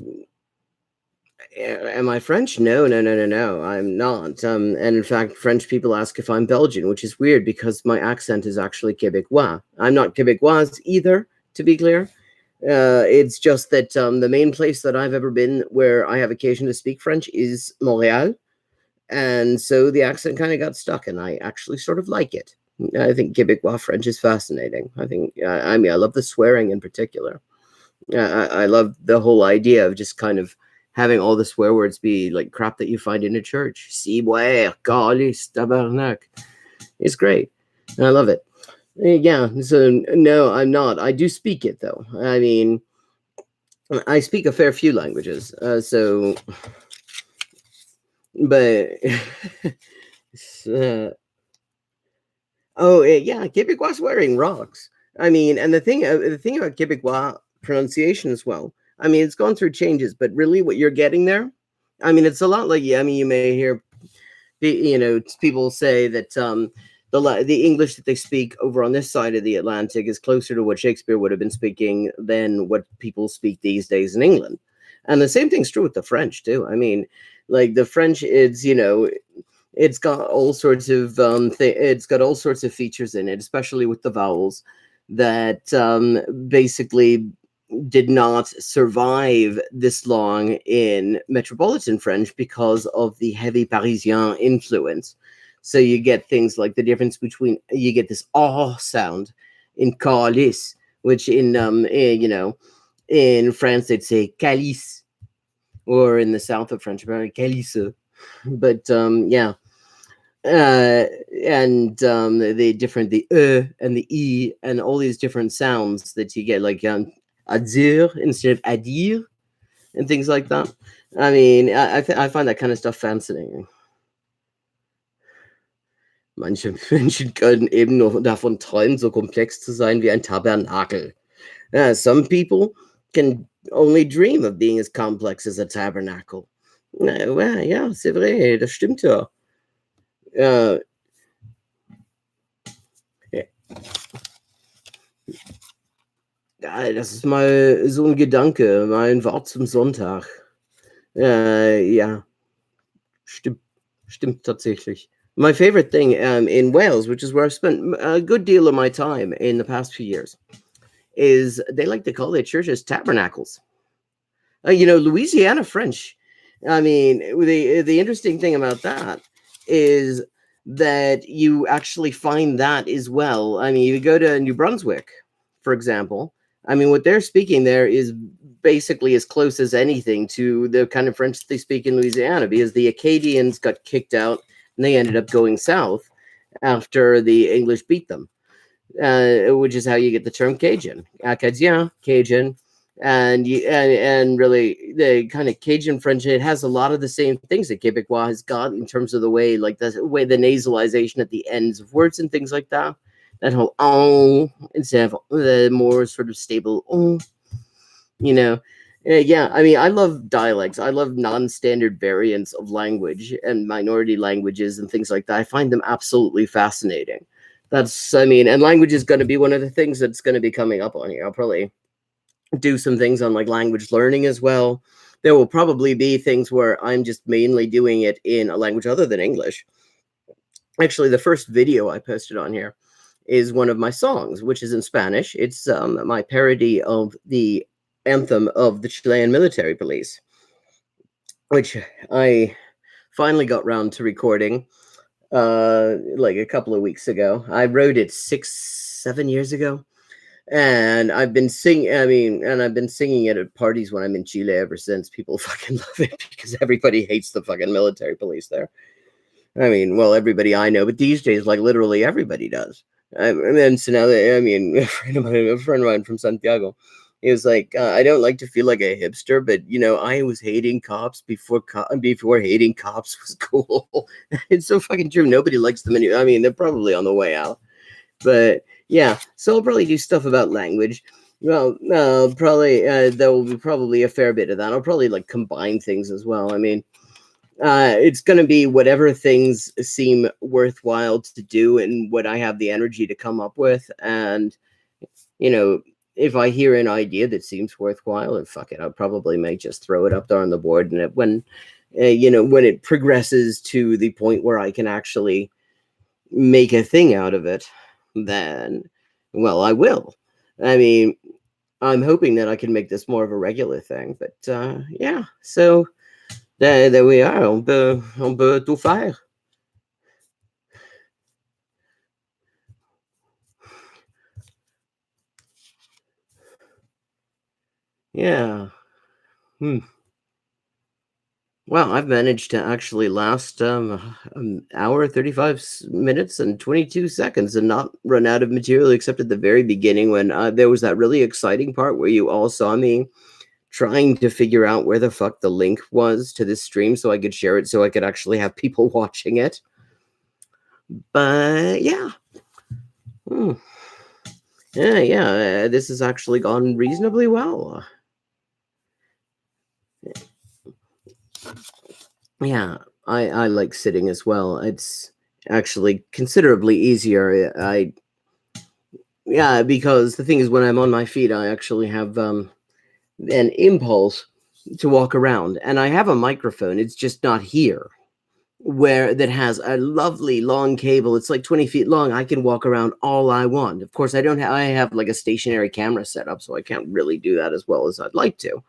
am I French? No, I'm not. And in fact, French people ask if I'm Belgian, which is weird because my accent is actually Québécois. I'm not Québécoise either, to be clear. It's just that the main place that I've ever been where I have occasion to speak French is Montreal. And so the accent kind of got stuck, and I actually sort of like it. I think Québécois French is fascinating. I think, I love the swearing in particular. I love the whole idea of just kind of having all the swear words be like crap that you find in a church. Ciboire, calice, tabarnak. It's great. I love it. Yeah, so no, I'm not. I do speak it, though. I mean, I speak a fair few languages, so... But... yeah, Québécois swearing rocks. I mean, and the thing about Québécois pronunciation as well, I mean, it's gone through changes, but really what you're getting there, I mean, it's a lot like, you may hear, people say that the English that they speak over on this side of the Atlantic is closer to what Shakespeare would have been speaking than what people speak these days in England. And the same thing's true with the French too. I mean, like the French, it's, you know, it's got all sorts of it's got all sorts of features in it, especially with the vowels that basically did not survive this long in metropolitan French because of the heavy Parisian influence. So you get things like the difference between, you get this ah sound in calice, which you know, in France they'd say calice, or in the south of French, calice. But yeah, and the and the e and all these different sounds that you get, like à dire instead of à dire and things like that. I mean, I find that kind of stuff fascinating. Manche Menschen können eben nur davon träumen, so komplex zu sein wie ein Tabernakel. Some people can only dream of being as complex as a tabernacle. Well, ja, c'est vrai, das stimmt ja. Das ist mal so ein Gedanke, mal ein Wort zum Sonntag. Ja, stimmt tatsächlich. My favorite thing in Wales, which is where I've spent a good deal of my time in the past few years, is they like to call their churches tabernacles. You know, Louisiana French. I mean, the interesting thing about that is that you actually find that as well. I mean, you go to New Brunswick, for example. I mean, what they're speaking there is basically as close as anything to the kind of French they speak in Louisiana, because the Acadians got kicked out and they ended up going south after the English beat them, which is how you get the term Cajun. Acadien, Cajun. And really the kind of Cajun French, it has a lot of the same things that Quebecois has got in terms of the way the nasalization at the ends of words and things like that. That whole oh instead of the more sort of stable oh, you know. Yeah, I mean, I love dialects. I love non-standard variants of language and minority languages and things like that. I find them absolutely fascinating. I mean, and language is going to be one of the things that's going to be coming up on here. I'll probably do some things on like language learning as well. There will probably be things where I'm just mainly doing it in a language other than English. Actually, the first video I posted on here is one of my songs, which is in Spanish. It's my parody of the anthem of the Chilean military police, which I finally got round to recording like a couple of weeks ago. I wrote it 7 years ago. And I've been singing it at parties when I'm in Chile ever since. People fucking love it because everybody hates the fucking military police there. I mean, well, everybody I know, but these days, like literally everybody does. And so now, a friend of mine from Santiago, he was like, I don't like to feel like a hipster, but you know, I was hating cops before hating cops was cool. It's so fucking true. Nobody likes them anyway. I mean, they're probably on the way out. But yeah, so I'll probably do stuff about language. Well, probably there will be probably a fair bit of that. I'll probably like combine things as well. I mean, it's going to be whatever things seem worthwhile to do and what I have the energy to come up with. And, you know, if I hear an idea that seems worthwhile, and fuck it, I'll probably may just throw it up there on the board. And when it progresses to the point where I can actually make a thing out of it, then, well, I will. I mean, I'm hoping that I can make this more of a regular thing, but yeah, so there we are. On peut tout faire. Yeah. Well, I've managed to actually last an hour, 35 minutes and 22 seconds and not run out of material except at the very beginning when there was that really exciting part where you all saw me trying to figure out where the fuck the link was to this stream so I could share it so I could actually have people watching it. But yeah. Yeah, this has actually gone reasonably well. Yeah, I like sitting as well. It's actually considerably easier. Yeah, because the thing is, when I'm on my feet, I actually have an impulse to walk around, and I have a microphone. It's just not here, where that has a lovely long cable. It's like 20 feet long. I can walk around all I want. Of course, I don't have. I have like a stationary camera set up, so I can't really do that as well as I'd like to.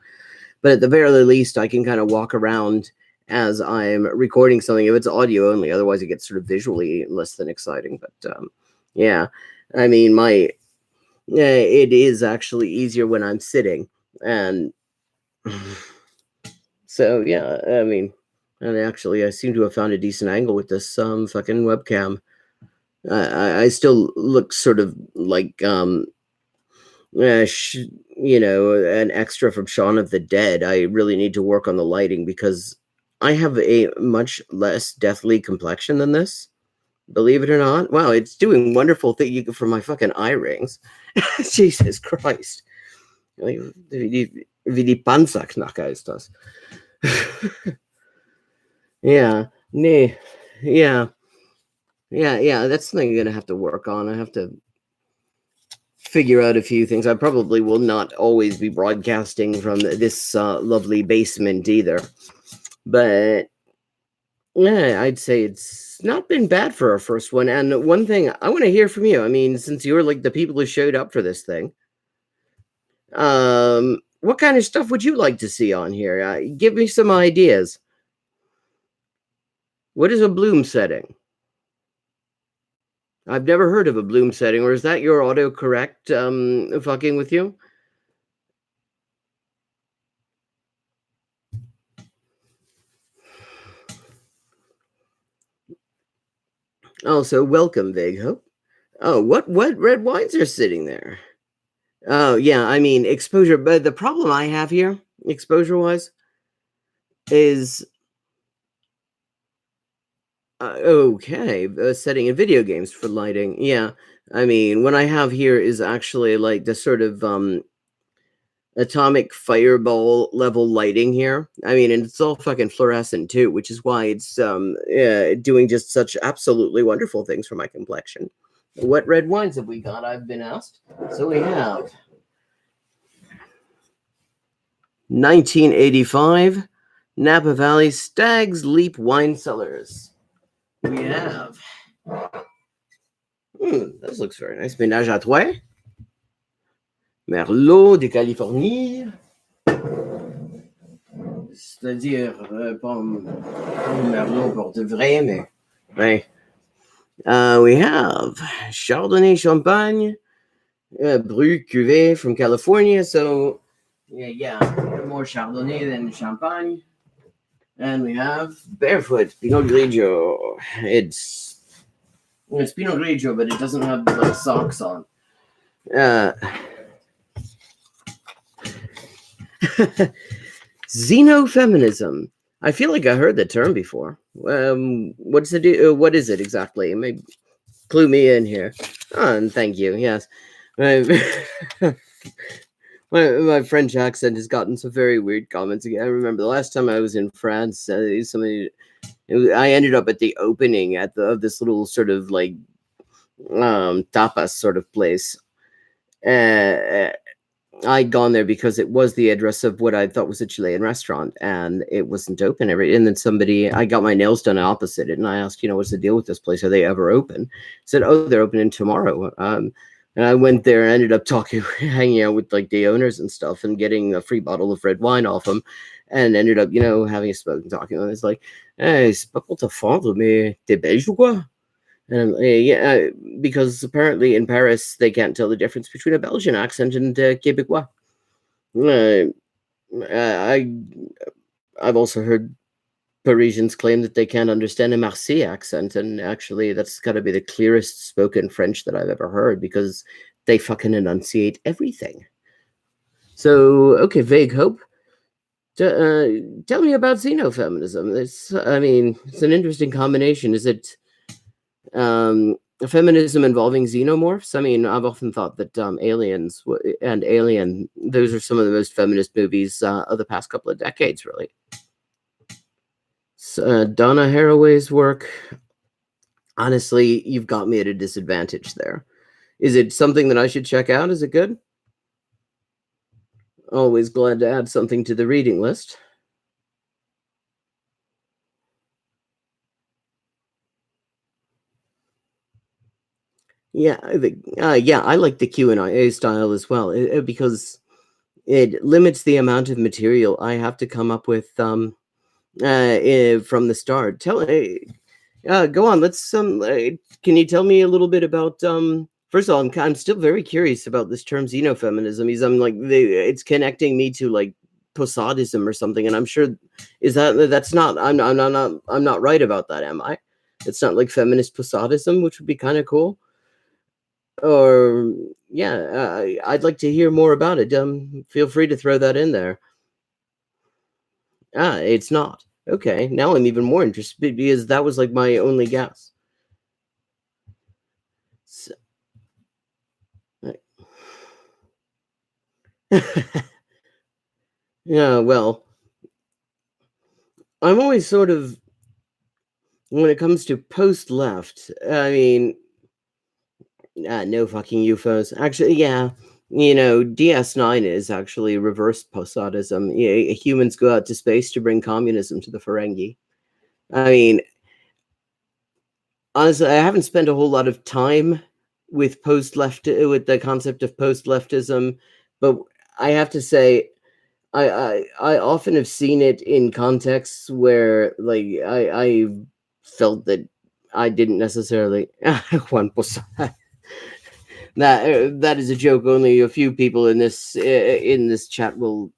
But at the very least, I can kind of walk around as I'm recording something. If it's audio only, otherwise it gets sort of visually less than exciting. But yeah, I mean, it is actually easier when I'm sitting, and so yeah, I mean, and actually, I seem to have found a decent angle with this fucking webcam. I still look sort of like an extra from Shaun of the Dead. I really need to work on the lighting because I have a much less deathly complexion than this. Believe it or not. Wow, it's doing wonderful thing for my fucking eye rings. Jesus Christ. Wie die Panzerknacker ist das. Yeah. Nee. Yeah. Yeah, that's something I'm gonna have to work on. I have to figure out a few things. I probably will not always be broadcasting from this lovely basement either. But yeah, I'd say it's not been bad for our first one. And one thing I want to hear from you. I mean, since you're like the people who showed up for this thing, what kind of stuff would you like to see on here? Give me some ideas. What is a bloom setting? I've never heard of a bloom setting, or is that your autocorrect fucking with you? Also, welcome, Vague Hope. Oh, what red wines are sitting there? Oh, yeah, I mean, exposure, but the problem I have here, exposure-wise, is okay, setting in video games for lighting. Yeah, I mean, what I have here is actually like the sort of atomic fireball level lighting here. I mean, and it's all fucking fluorescent too, which is why it's doing just such absolutely wonderful things for my complexion. What red wines have we got? I've been asked. So we have 1985 Napa Valley Stag's Leap Wine Cellars. We have. This looks very nice. Ménage à trois. Merlot de Californie. C'est-à-dire, pas Merlot pour de vrai, mais. Ouais. We have Chardonnay Champagne, Brut Cuvée from California. So, yeah, more Chardonnay than Champagne. And we have Barefoot Pinot Grigio. It's Pinot Grigio, but it doesn't have like socks on. Xenofeminism. I feel like I heard the term before. What is it exactly? Maybe clue me in here. Oh, and thank you. Yes. My French accent has gotten some very weird comments again. I remember the last time I was in France, I ended up at the opening of this little sort of like tapas sort of place. I'd gone there because it was the address of what I thought was a Chilean restaurant, and it wasn't open. And then I got my nails done opposite it, and I asked, what's the deal with this place? Are they ever open? Said, oh, they're opening tomorrow. And I went there and ended up hanging out with like the owners and stuff, and getting a free bottle of red wine off them, and ended up, having a smoke and talking. And it's like, hey, c'est pas pour te fendre, mais t'es belge ou quoi? And because apparently in Paris they can't tell the difference between a Belgian accent and Quebecois. I've also heard Parisians claim that they can't understand a Marseille accent, and actually that's got to be the clearest spoken French that I've ever heard, because they fucking enunciate everything. So, okay, Vague Hope. Tell me about xenofeminism. It's an interesting combination. Is it feminism involving xenomorphs? I mean, I've often thought that Aliens and Alien, those are some of the most feminist movies of the past couple of decades, really. So, Donna Haraway's work. Honestly, you've got me at a disadvantage there. Is it something that I should check out? Is it good? Always glad to add something to the reading list. Yeah, I like the Q&A style as well because it limits the amount of material I have to come up with from the start. Go on. Let's can you tell me a little bit about first of all, I'm still very curious about this term xenofeminism. Because I'm like it's connecting me to like posadism or something, and I'm sure that's not I'm not right about that, am I? It's not like feminist posadism, which would be kind of cool. Or yeah, I'd like to hear more about it. Feel free to throw that in there. It's not. Okay, now I'm even more interested because that was like my only guess. So, yeah, well, I'm always sort of when it comes to post left. I mean, no fucking UFOs. Actually, yeah, DS9 is actually reverse posadism. Yeah, humans go out to space to bring communism to the Ferengi. I mean, honestly, I haven't spent a whole lot of time with with the concept of post leftism, but I have to say I often have seen it in contexts where like I felt that I didn't necessarily Juan Posada. That is a joke only a few people in this chat will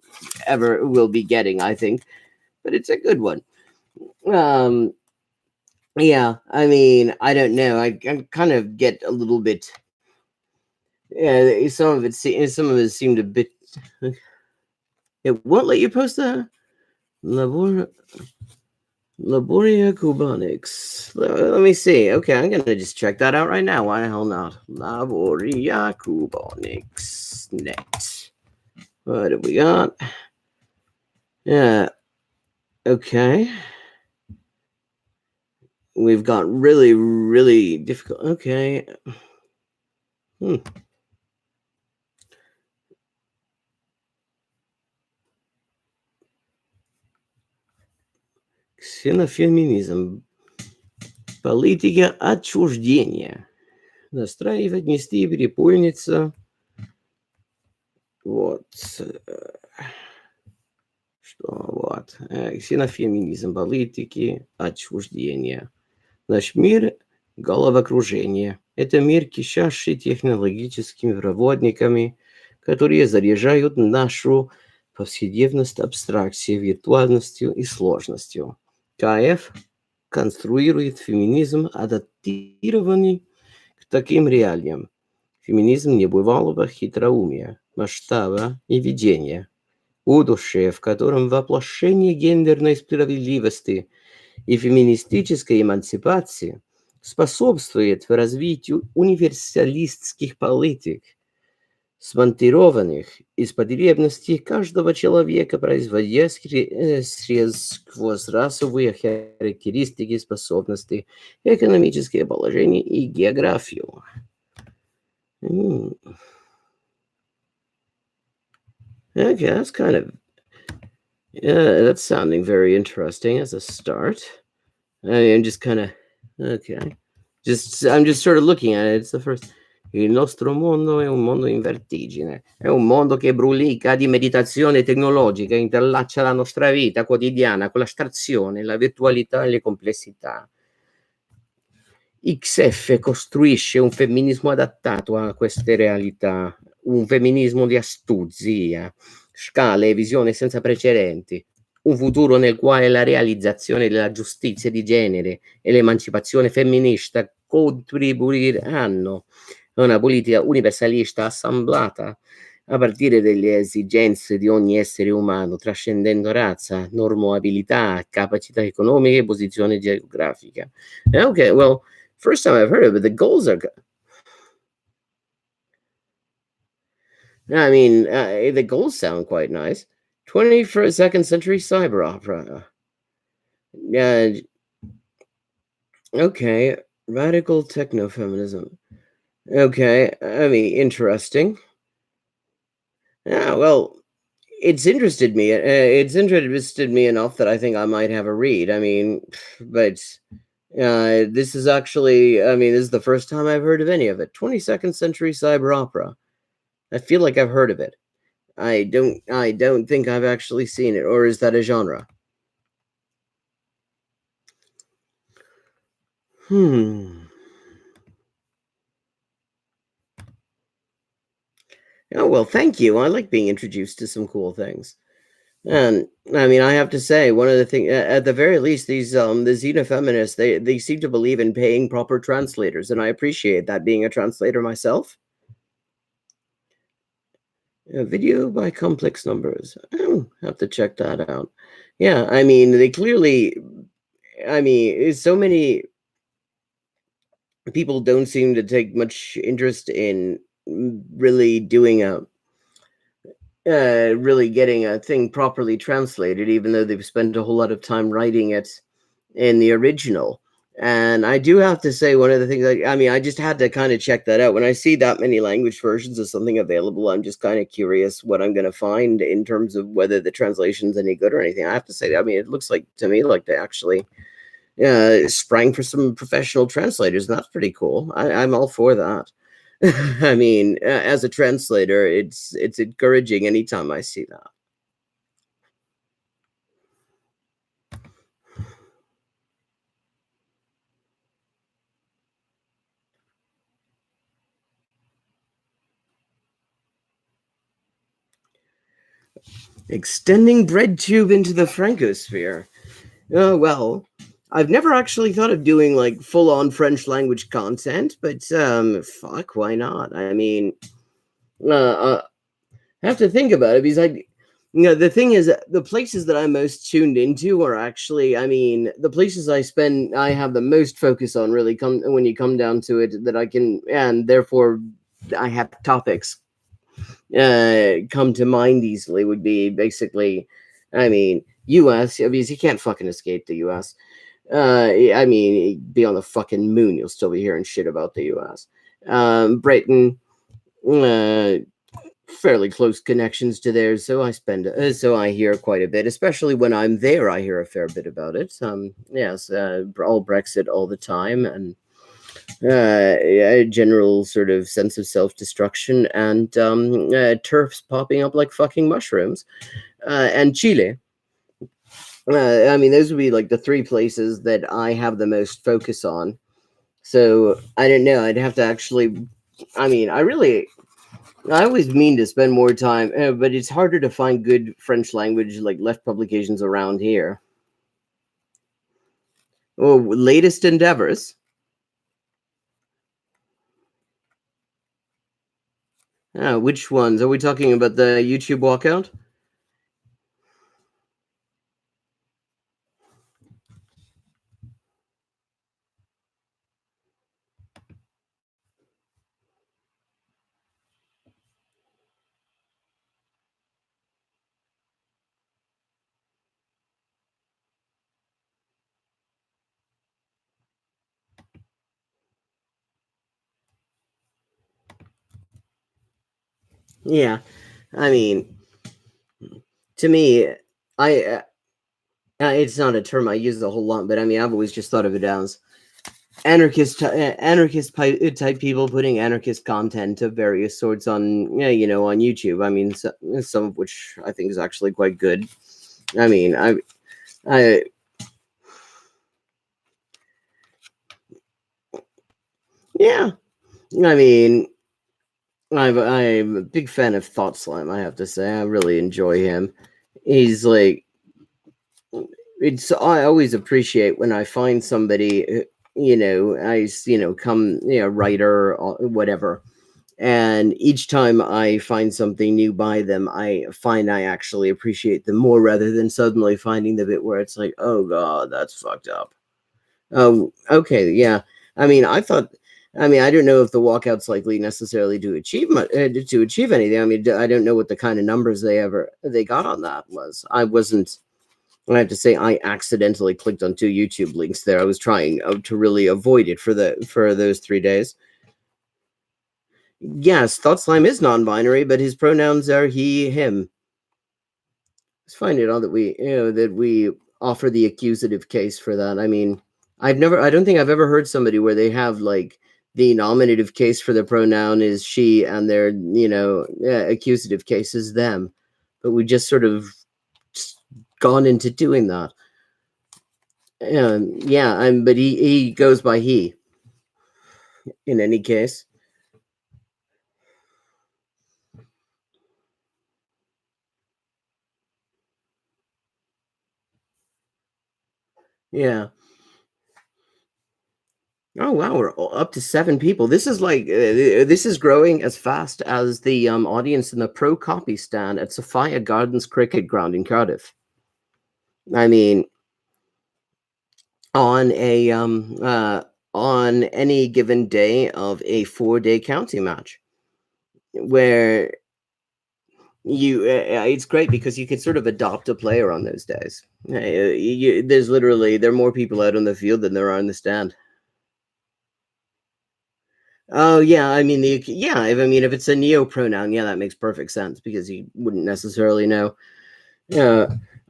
be getting, I think, but it's a good one. Um, yeah, I mean, I don't know. I kind of get a little bit. Yeah, some of it seemed a bit. It won't let you post that. Labor Laboria Cubonics. Let me see. Okay, I'm gonna just check that out right now. Why the hell not? Laboria Cubonics net. What have we got? Yeah. Okay. We've got really, really difficult. Okay. Hmm. Xenofeminism. Политика отчуждения. Настраивать, нести, перепольница. Вот. Что вот. Ксенофеминизм политики отчуждения. Наш мир – головокружение. Это мир, кишащий технологическими проводниками, которые заряжают нашу повседневность абстракцией, виртуальностью и сложностью. КФ конструирует феминизм, адаптированный к таким реалиям. Феминизм небывалого хитроумия, масштаба и видения. Будущее, в котором воплощение гендерной справедливости и феминистической эмансипации способствует развитию универсалистских политик, смонтированных из потребностей каждого человека, производя сквозь расовые характеристики, способности, экономическое положение и географию. Okay, that's kind of that's sounding very interesting as a start. I'm just kind of okay. I'm just sort of looking at it. It's the first. Il nostro mondo è un mondo in vertigine, è un mondo che brulica di meditazione tecnologica, interlaccia la nostra vita quotidiana con l'astrazione, la virtualità e le complessità. XF costruisce un femminismo adattato a queste realtà, un femminismo di astuzia, scale e visione senza precedenti, un futuro nel quale la realizzazione della giustizia di genere e l'emancipazione femminista contribuiranno a una politica universalista assemblata a partire dalle esigenze di ogni essere umano, trascendendo razza, normabilità, capacità economiche e posizione geografica. Okay, well, first time I've heard of it, the goals are good. I mean, the goals sound quite nice. 21st century cyber opera. Okay. Radical techno-feminism. Okay, I mean, interesting. Yeah, well, it's interested me. It's interested me enough that I think I might have a read. I mean, but this is actually, I mean, this is the first time I've heard of any of it. 22nd century cyber opera. I feel like I've heard of it. I don't think I've actually seen it, or is that a genre? Hmm. Oh, well, thank you. I like being introduced to some cool things. And I mean, I have to say, one of the things, at the very least, the xenofeminists, they seem to believe in paying proper translators, and I appreciate that, being a translator myself. A video by complex numbers. Oh, have to check that out. Yeah, I mean, they clearly, I mean, so many people don't seem to take much interest in really doing a really getting a thing properly translated, even though they've spent a whole lot of time writing it in the original. And I do have to say, one of the things, I mean, I just had to kind of check that out. When I see that many language versions of something available, I'm just kind of curious what I'm going to find in terms of whether the translation's any good or anything. I have to say, I mean, it looks like to me like they actually sprang for some professional translators, and that's pretty cool. I'm all for that. I mean, as a translator, it's encouraging anytime I see that. Extending bread tube into the Francosphere. Well, I've never actually thought of doing like full on French language content, but fuck, why not? I mean, I have to think about it because the thing is, the places that I'm most tuned into are actually, I mean, the places I have the most focus on really come when you come down to it that I can, and therefore I have topics come to mind easily would be basically, I mean, U.S. because you can't fucking escape the U.S. I mean, be on the fucking moon, you'll still be hearing shit about the U.S. Britain, uh, fairly close connections to theirs, so I hear quite a bit, especially when I'm there. I hear a fair bit about it. Yes, all Brexit all the time, and a general sort of sense of self-destruction, and turfs popping up like fucking mushrooms, and Chile. I mean, those would be like the three places that I have the most focus on. So I don't know. I'd have to actually. I mean, I always mean to spend more time, but it's harder to find good French language like left publications around here. Oh, latest endeavors. Which ones are we talking about? The YouTube walkout? Yeah, I mean, to me, I it's not a term I use a whole lot, but I mean, I've always just thought of it as type people putting anarchist content of various sorts on, on YouTube. I mean, some of which I think is actually quite good. I mean, I yeah, I mean, I'm a big fan of Thought Slime. I have to say, I really enjoy him. He's like, I always appreciate when I find somebody, come, writer or whatever. And each time I find something new by them, I find I actually appreciate them more rather than suddenly finding the bit where it's like, oh God, that's fucked up. Oh, okay, yeah. I mean, I don't know if the walkout's likely necessarily to achieve anything. I mean, I don't know what the kind of numbers they got on that was. I wasn't I have to say, I accidentally clicked on 2 YouTube links there. I was trying to really avoid it for those 3 days. Yes, Thought Slime is non-binary, but his pronouns are he, him. Let's find it out that we offer the accusative case for that. I mean, I don't think I've ever heard somebody where they have like the nominative case for the pronoun is she and their accusative case is them, but we just sort of gone into doing that. But he goes by he in any case. Yeah. Oh wow, we're up to 7 people. This is like this is growing as fast as the audience in the pro copy stand at Sophia Gardens Cricket Ground in Cardiff. I mean, on a on any given day of a 4-day county match, where it's great because you can sort of adopt a player on those days. There's literally there are more people out on the field than there are in the stand. Oh yeah, I mean if it's a neo pronoun, yeah, that makes perfect sense because you wouldn't necessarily know.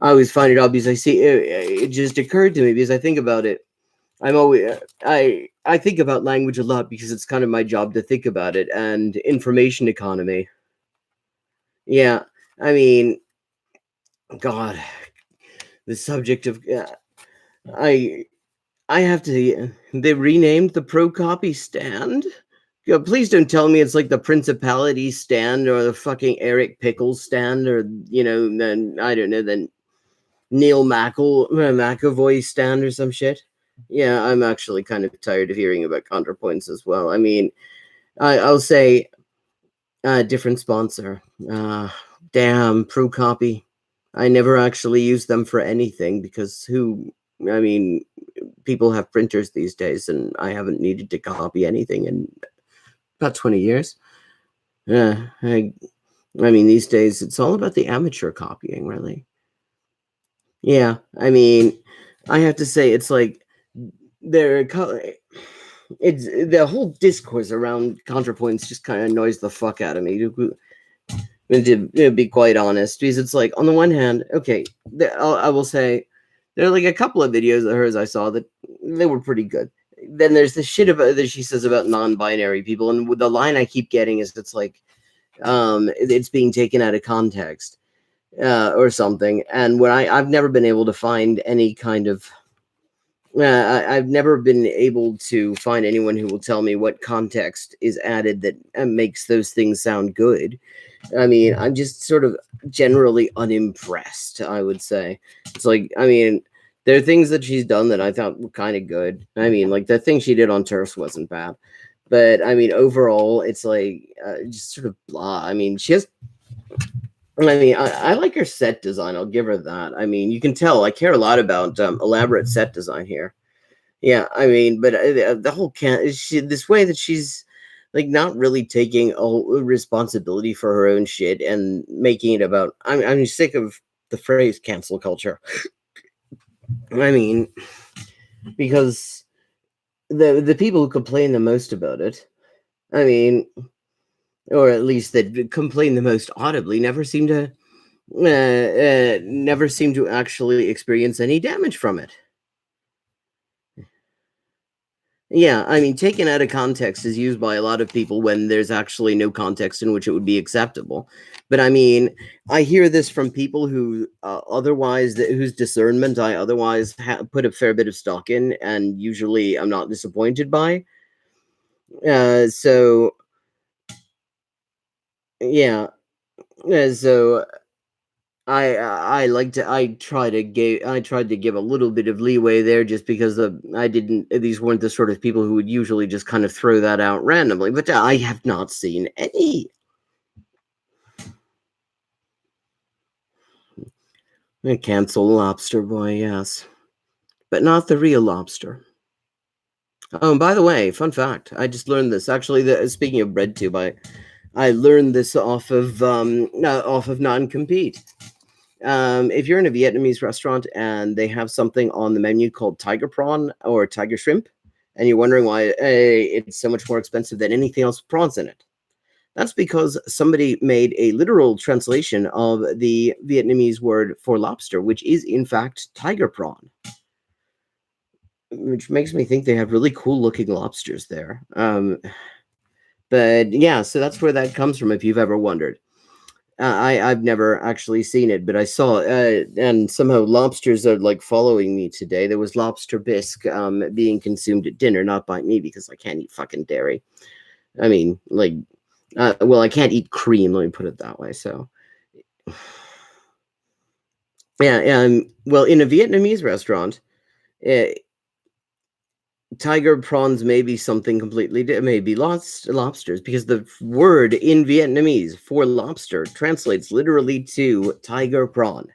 I always find it obvious. I see it just occurred to me because I think about it. I'm always I think about language a lot because it's kind of my job to think about it and information economy. Yeah, I mean, God, the subject of I I have to. They renamed the pro copy stand. Please don't tell me it's like the Principality stand or the fucking Eric Pickles stand or then I don't know then Neil McAvoy stand or some shit. Yeah, I'm actually kind of tired of hearing about counterpoints as well. I mean, I'll say different sponsor. Damn, pro copy. I never actually use them for anything because I mean, people have printers these days and I haven't needed to copy anything in about 20 years. Yeah, I mean, these days it's all about the amateur copying, really. Yeah, I mean, I have to say it's like it's the whole discourse around counterpoints just kind of annoys the fuck out of me. To be quite honest, because it's like on the one hand, okay, I will say there are like a couple of videos of hers I saw that they were pretty good. Then there's the shit about that she says about non-binary people, and the line I keep getting is it's like it's being taken out of context or something. And when I've never been able to find any kind of I've never been able to find anyone who will tell me what context is added that makes those things sound good. I mean, I'm just sort of generally unimpressed, I would say. It's like, I mean, there are things that she's done that I thought were kind of good. I mean, like the thing she did on turfs wasn't bad. But I mean, overall, it's like just sort of blah. I mean, I like her set design. I'll give her that. I mean, you can tell I care a lot about elaborate set design here. Yeah, I mean, but the whole this way that she's like not really taking responsibility for her own shit and making it about. I'm sick of the phrase cancel culture. I mean, because the people who complain the most about it, I mean, or at least that complain the most audibly, never seem to actually experience any damage from it. Yeah, I mean, taken out of context is used by a lot of people when there's actually no context in which it would be acceptable. But I mean, I hear this from people who whose discernment I otherwise put a fair bit of stock in, and usually I'm not disappointed by. So yeah, so I tried to give a little bit of leeway there just because these weren't the sort of people who would usually just kind of throw that out randomly, but I have not seen any. Cancel Lobster Boy, yes, but not the real lobster. Oh, and by the way, fun fact, I just learned this actually. Speaking of BreadTube, I learned this off of non-compete. If you're in a Vietnamese restaurant and they have something on the menu called tiger prawn or tiger shrimp, and you're wondering why it's so much more expensive than anything else with prawns in it, that's because somebody made a literal translation of the Vietnamese word for lobster, which is in fact tiger prawn, which makes me think they have really cool looking lobsters there. But yeah, so that's where that comes from, if you've ever wondered. I've never actually seen it, but I saw, and somehow lobsters are like following me today. There was lobster bisque being consumed at dinner, not by me because I can't eat fucking dairy. I mean, like, well, I can't eat cream. Let me put it that way. So, yeah, well, in a Vietnamese restaurant, uh, tiger prawns may be something completely different. Maybe lobsters, because the word in Vietnamese for lobster translates literally to tiger prawn.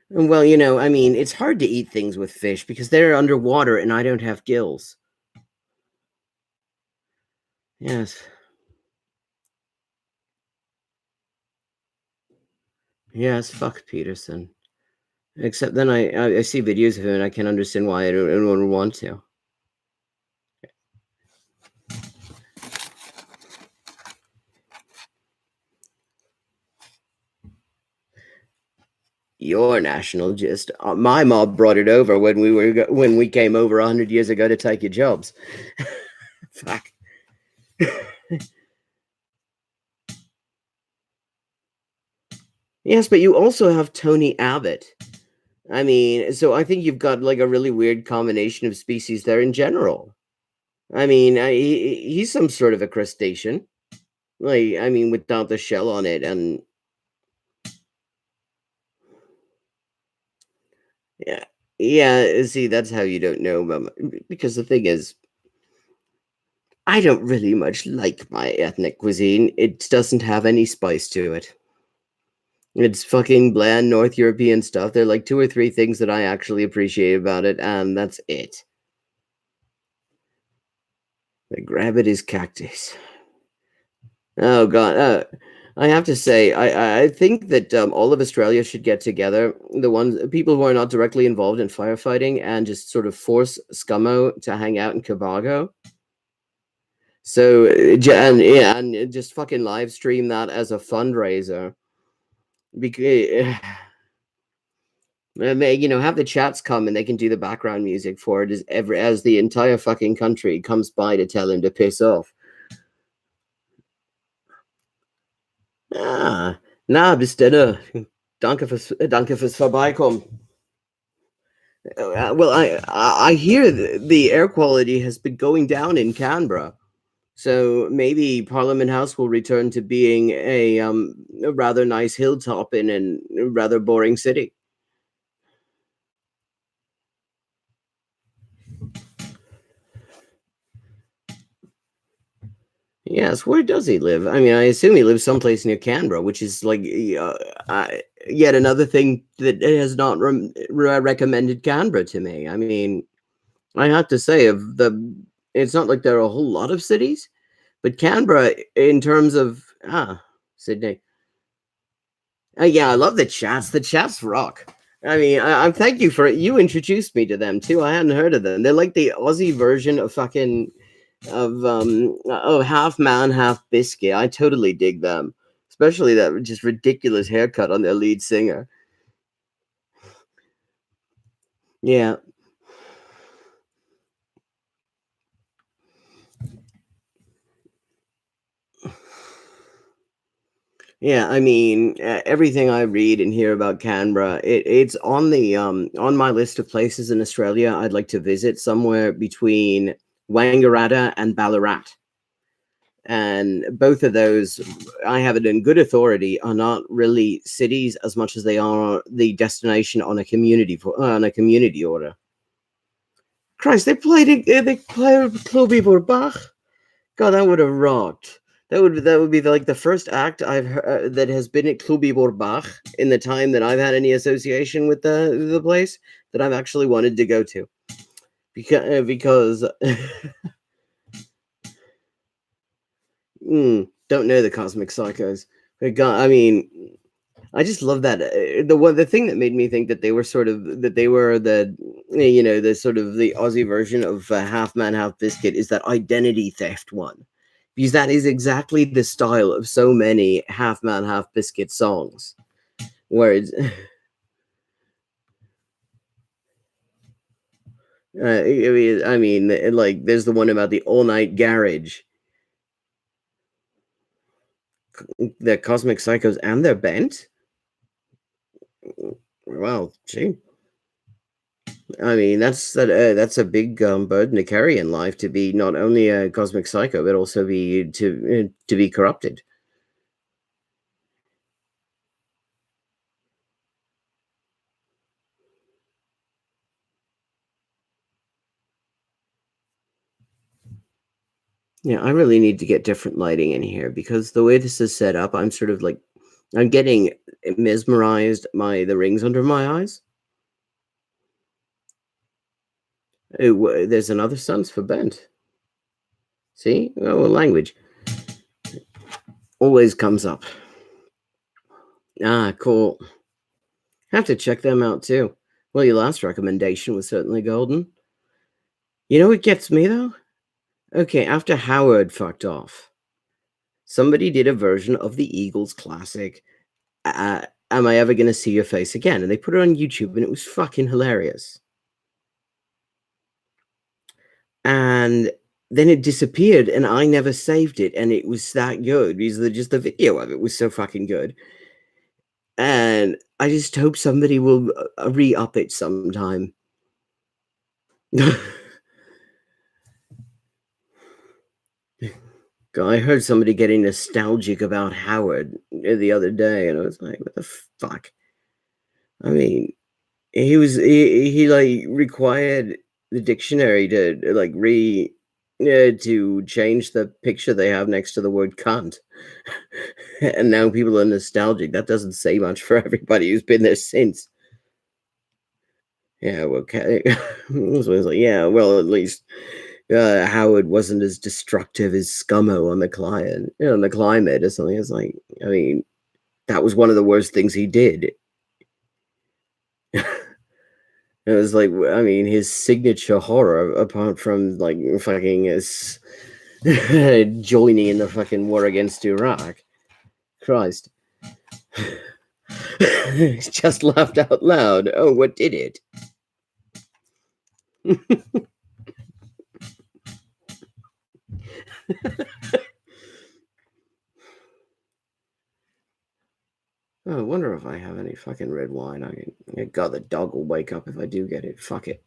Well, I mean, it's hard to eat things with fish because they're underwater and I don't have gills. Yes. Yes, fuck Peterson. Except then I see videos of him and I can understand why anyone would want to. Your national gist. My mob brought it over when we came over 100 years ago to take your jobs. Fuck. Yes, but you also have Tony Abbott. I mean, so I think you've got like a really weird combination of species there in general. I mean, he's some sort of a crustacean. Like, I mean, without the shell on it, and yeah, yeah. See, that's how you don't know, because the thing is, I don't really much like my ethnic cuisine. It doesn't have any spice to it. It's fucking bland North European stuff. There are like 2 or 3 things that I actually appreciate about it, and that's it. The rabbit is cactus. Oh god, I have to say, I think that all of Australia should get together. The people who are not directly involved in firefighting, and just sort of force Scummo to hang out in Cabago. So and just fucking live stream that as a fundraiser. Because have the chats come and they can do the background music for it as the entire fucking country comes by to tell him to piss off. Na, bis dann. Danke fürs Vorbeikommen. Well, I hear the air quality has been going down in Canberra, so maybe Parliament House will return to being a rather nice hilltop in a rather boring city. Yes, where does he live? I mean, I assume he lives someplace near Canberra, which is like yet another thing that has not recommended Canberra to me. I mean, I have to say, it's not like there are a whole lot of cities, but Canberra, in terms of Sydney. Yeah, I love the chats. The chats rock. I mean, I thank you for it. You introduced me to them too. I hadn't heard of them. They're like the Aussie version of half man, half biscuit. I totally dig them, especially that just ridiculous haircut on their lead singer. Yeah. Yeah, I mean, everything I read and hear about Canberra, it's on the on my list of places in Australia I'd like to visit, somewhere between Wangaratta and Ballarat. And both of those, I have it in good authority, are not really cities as much as they are the destination on a community order. Christ, they played Clobby Bach. God, that would have rocked. That would be like the first act I've heard that has been at Cluby Borbach in the time that I've had any association with the place that I've actually wanted to go to, because Don't know the Cosmic Psychos. I mean, I just love that. The thing that made me think that they were the sort of the Aussie version of Half Man Half Biscuit is that identity theft one, because that is exactly the style of so many Half Man Half Biscuit songs, where it's. I mean, like, there's the one about the all-night garage, the Cosmic Psychos, and they're bent. Well, gee, I mean, that's a big burden to carry in life, to be not only a cosmic psycho but also to be corrupted. Yeah, I really need to get different lighting in here, because the way this is set up, I'm sort of like, I'm getting mesmerized by the rings under my eyes. There's another sense for bent. See? Oh, well, language always comes up. Ah, cool. Have to check them out too. Well, your last recommendation was certainly golden. You know what gets me though? Okay, after Howard fucked off, somebody did a version of the Eagles classic, Am I Ever Gonna See Your Face Again? And they put it on YouTube, and it was fucking hilarious. And then it disappeared, and I never saved it, and it was that good, because just the video of it was so fucking good. And I just hope somebody will re-up it sometime. I heard somebody getting nostalgic about Howard the other day, and I was like, what the fuck? I mean, he like required the dictionary to like to change the picture they have next to the word cunt. And now people are nostalgic. That doesn't say much for everybody who's been there since. Yeah, well, okay. So it's like, yeah, well, at least Howard wasn't as destructive as Scummo on the client, on the climate or something. It's like, I mean, that was one of the worst things he did. It was like, I mean, his signature horror, apart from like fucking his joining in the fucking war against Iraq. Christ. Just laughed out loud. Oh, what did it? Oh, I wonder if I have any fucking red wine. God, the dog will wake up if I do get it. Fuck it.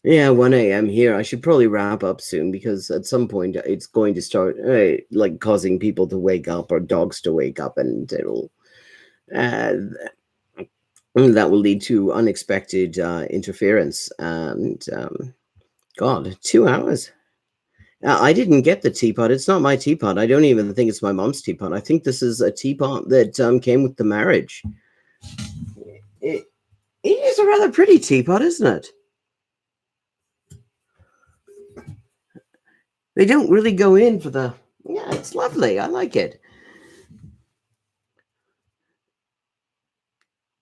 Yeah, 1 a.m. here. I should probably wrap up soon, because at some point it's going to start like causing people to wake up, or dogs to wake up, and it'll that will lead to unexpected interference. And God, 2 hours. I didn't get the teapot. It's not my teapot. I don't even think it's my mom's teapot. I think this is a teapot that came with the marriage. It is a rather pretty teapot, isn't it? They don't really go in for the... Yeah, it's lovely. I like it.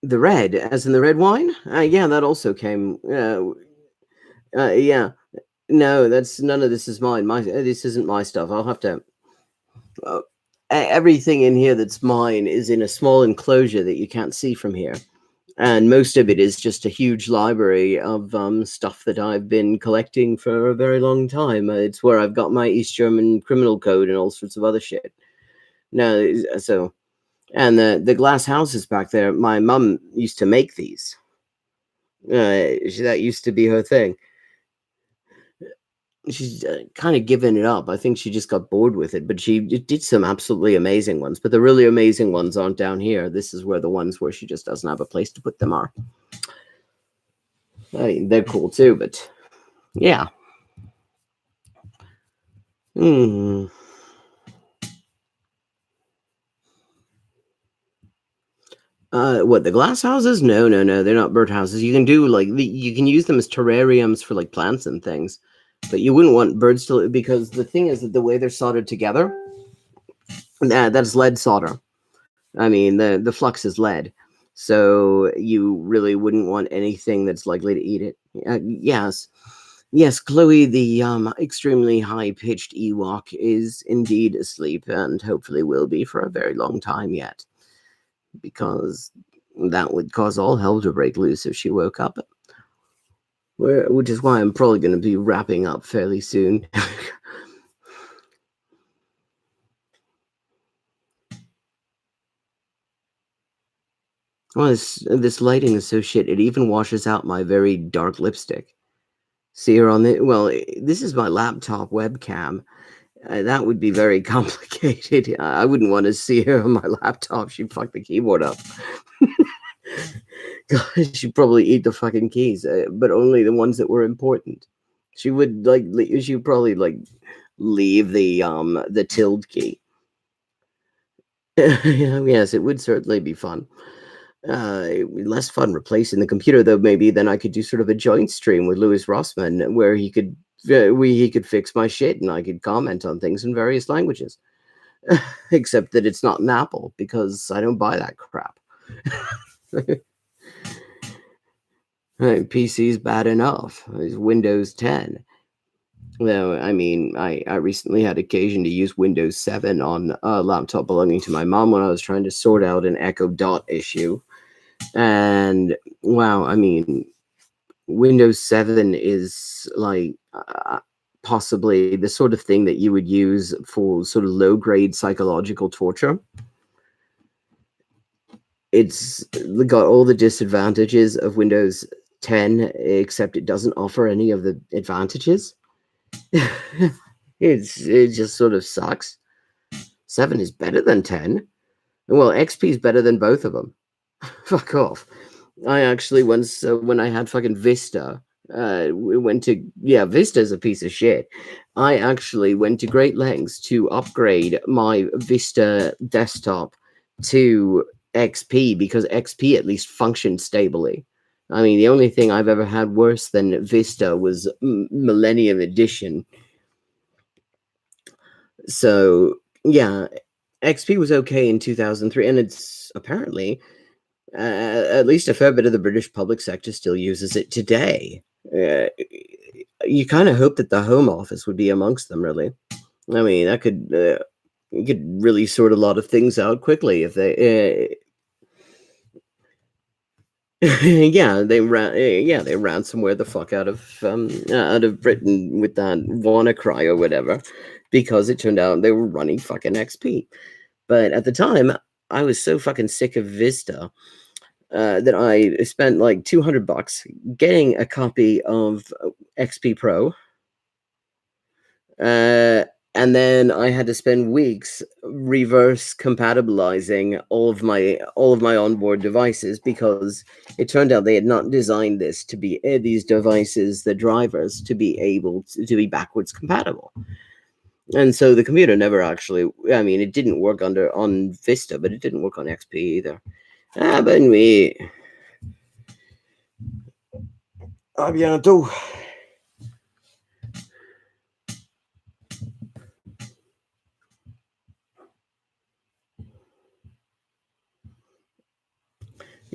The red, as in the red wine? Yeah, that also came... yeah. No, that's... None of this is mine. This isn't my stuff. I'll have to... everything in here that's mine is in a small enclosure that you can't see from here. And most of it is just a huge library of stuff that I've been collecting for a very long time. It's where I've got my East German criminal code and all sorts of other shit. No, so, and the glass houses back there, my mum used to make these. That used to be her thing. She's kind of given it up. I think she just got bored with it, but she did some absolutely amazing ones. But the really amazing ones aren't down here. This is where the ones where she just doesn't have a place to put them are. I mean, they're cool too, but yeah. What, the glass houses? No, they're not bird houses. You can do like you can use them as terrariums for like plants and things. But you wouldn't want birds to, because the thing is that the way they're soldered together, that's lead solder. I mean, the flux is lead. So you really wouldn't want anything that's likely to eat it. Yes. Yes, Chloe, the extremely high-pitched Ewok is indeed asleep, and hopefully will be for a very long time yet, because that would cause all hell to break loose if she woke up. Which is why I'm probably going to be wrapping up fairly soon. Well, this lighting is so shit. It even washes out my very dark lipstick. See her on the... Well, this is my laptop webcam. That would be very complicated. I wouldn't want to see her on my laptop. She'd fuck the keyboard up. She'd probably eat the fucking keys, but only the ones that were important. She would she'd probably leave the tilde key. Yes, it would certainly be fun. Less fun replacing the computer, though. Maybe then I could do sort of a joint stream with Louis Rossman, where he could fix my shit and I could comment on things in various languages. Except that it's not an Apple, because I don't buy that crap. PC's bad enough. It's Windows 10. Though, I mean, I recently had occasion to use Windows 7 on a laptop belonging to my mom when I was trying to sort out an Echo Dot issue. And, wow, I mean, Windows 7 is, possibly the sort of thing that you would use for sort of low-grade psychological torture. It's got all the disadvantages of Windows 10, except it doesn't offer any of the advantages. It just sort of sucks. 7 is better than 10. Well, XP is better than both of them. Fuck off. I actually once, when I had fucking Vista, we went to... Yeah, Vista's a piece of shit. I actually went to great lengths to upgrade my Vista desktop to XP, because XP at least functioned stably. I mean, the only thing I've ever had worse than Vista was Millennium Edition. So, yeah, XP was okay in 2003, and it's apparently, at least a fair bit of the British public sector still uses it today. You kind of hope that the Home Office would be amongst them, really. I mean, that could... you could really sort a lot of things out quickly if they... they ransomware the fuck out of Britain with that WannaCry or whatever, because it turned out they were running fucking XP. But at the time, I was so fucking sick of Vista that I spent like $200 getting a copy of XP Pro. And then I had to spend weeks reverse compatibilizing all of my onboard devices, because it turned out they had not designed this to be these devices, the drivers, to be able to be backwards compatible. And so the computer never actually... I mean, it didn't work on Vista, but it didn't work on XP either. But anyway, à bientôt.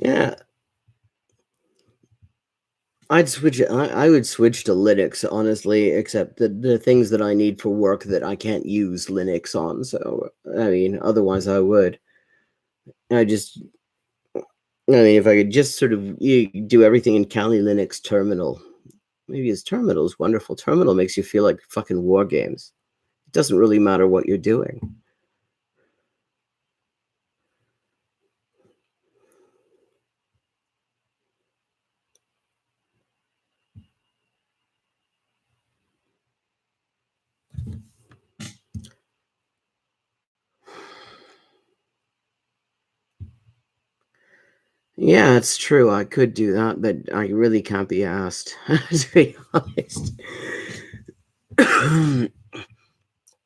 Yeah, I would switch to Linux, honestly, except the things that I need for work that I can't use Linux on. So, I mean, otherwise I would. I mean, if I could just sort of do everything in Kali Linux terminal. Maybe his terminal is wonderful. Terminal makes you feel like fucking war games. It doesn't really matter what you're doing. Yeah, it's true. I could do that, but I really can't be asked, to be honest.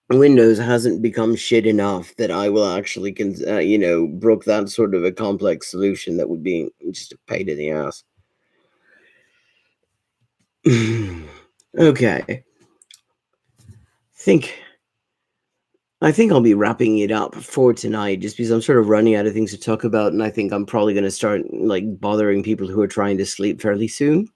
Windows hasn't become shit enough that I will actually, brook that sort of a complex solution that would be just a pain in the ass. Okay. think I think I'll be wrapping it up for tonight just because I'm sort of running out of things to talk about, and I think I'm probably going to start like bothering people who are trying to sleep fairly soon.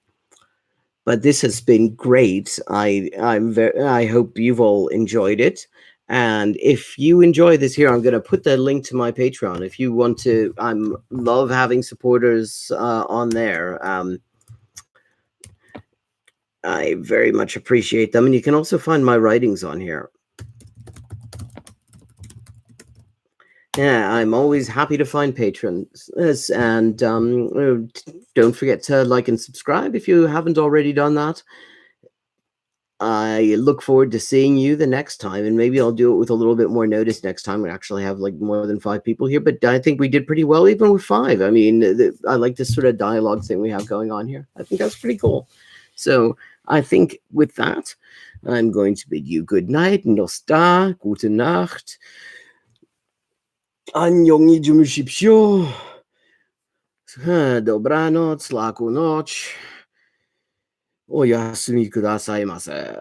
But this has been great. I hope you've all enjoyed it. And if you enjoy this here, I'm going to put the link to my Patreon. If you want to, I'm love having supporters on there. I very much appreciate them, and you can also find my writings on here. Yeah, I'm always happy to find patrons. And don't forget to like and subscribe if you haven't already done that. I look forward to seeing you the next time, and maybe I'll do it with a little bit more notice next time. We actually have like more than 5 people here, but I think we did pretty well even with 5. I mean, I like this sort of dialogue thing we have going on here. I think that's pretty cool. So I think with that, I'm going to bid you good night. Nosta, gute Nacht. Annyeong jumshipsho. Dobranoc, laku noc. O yasumi kudasai mase.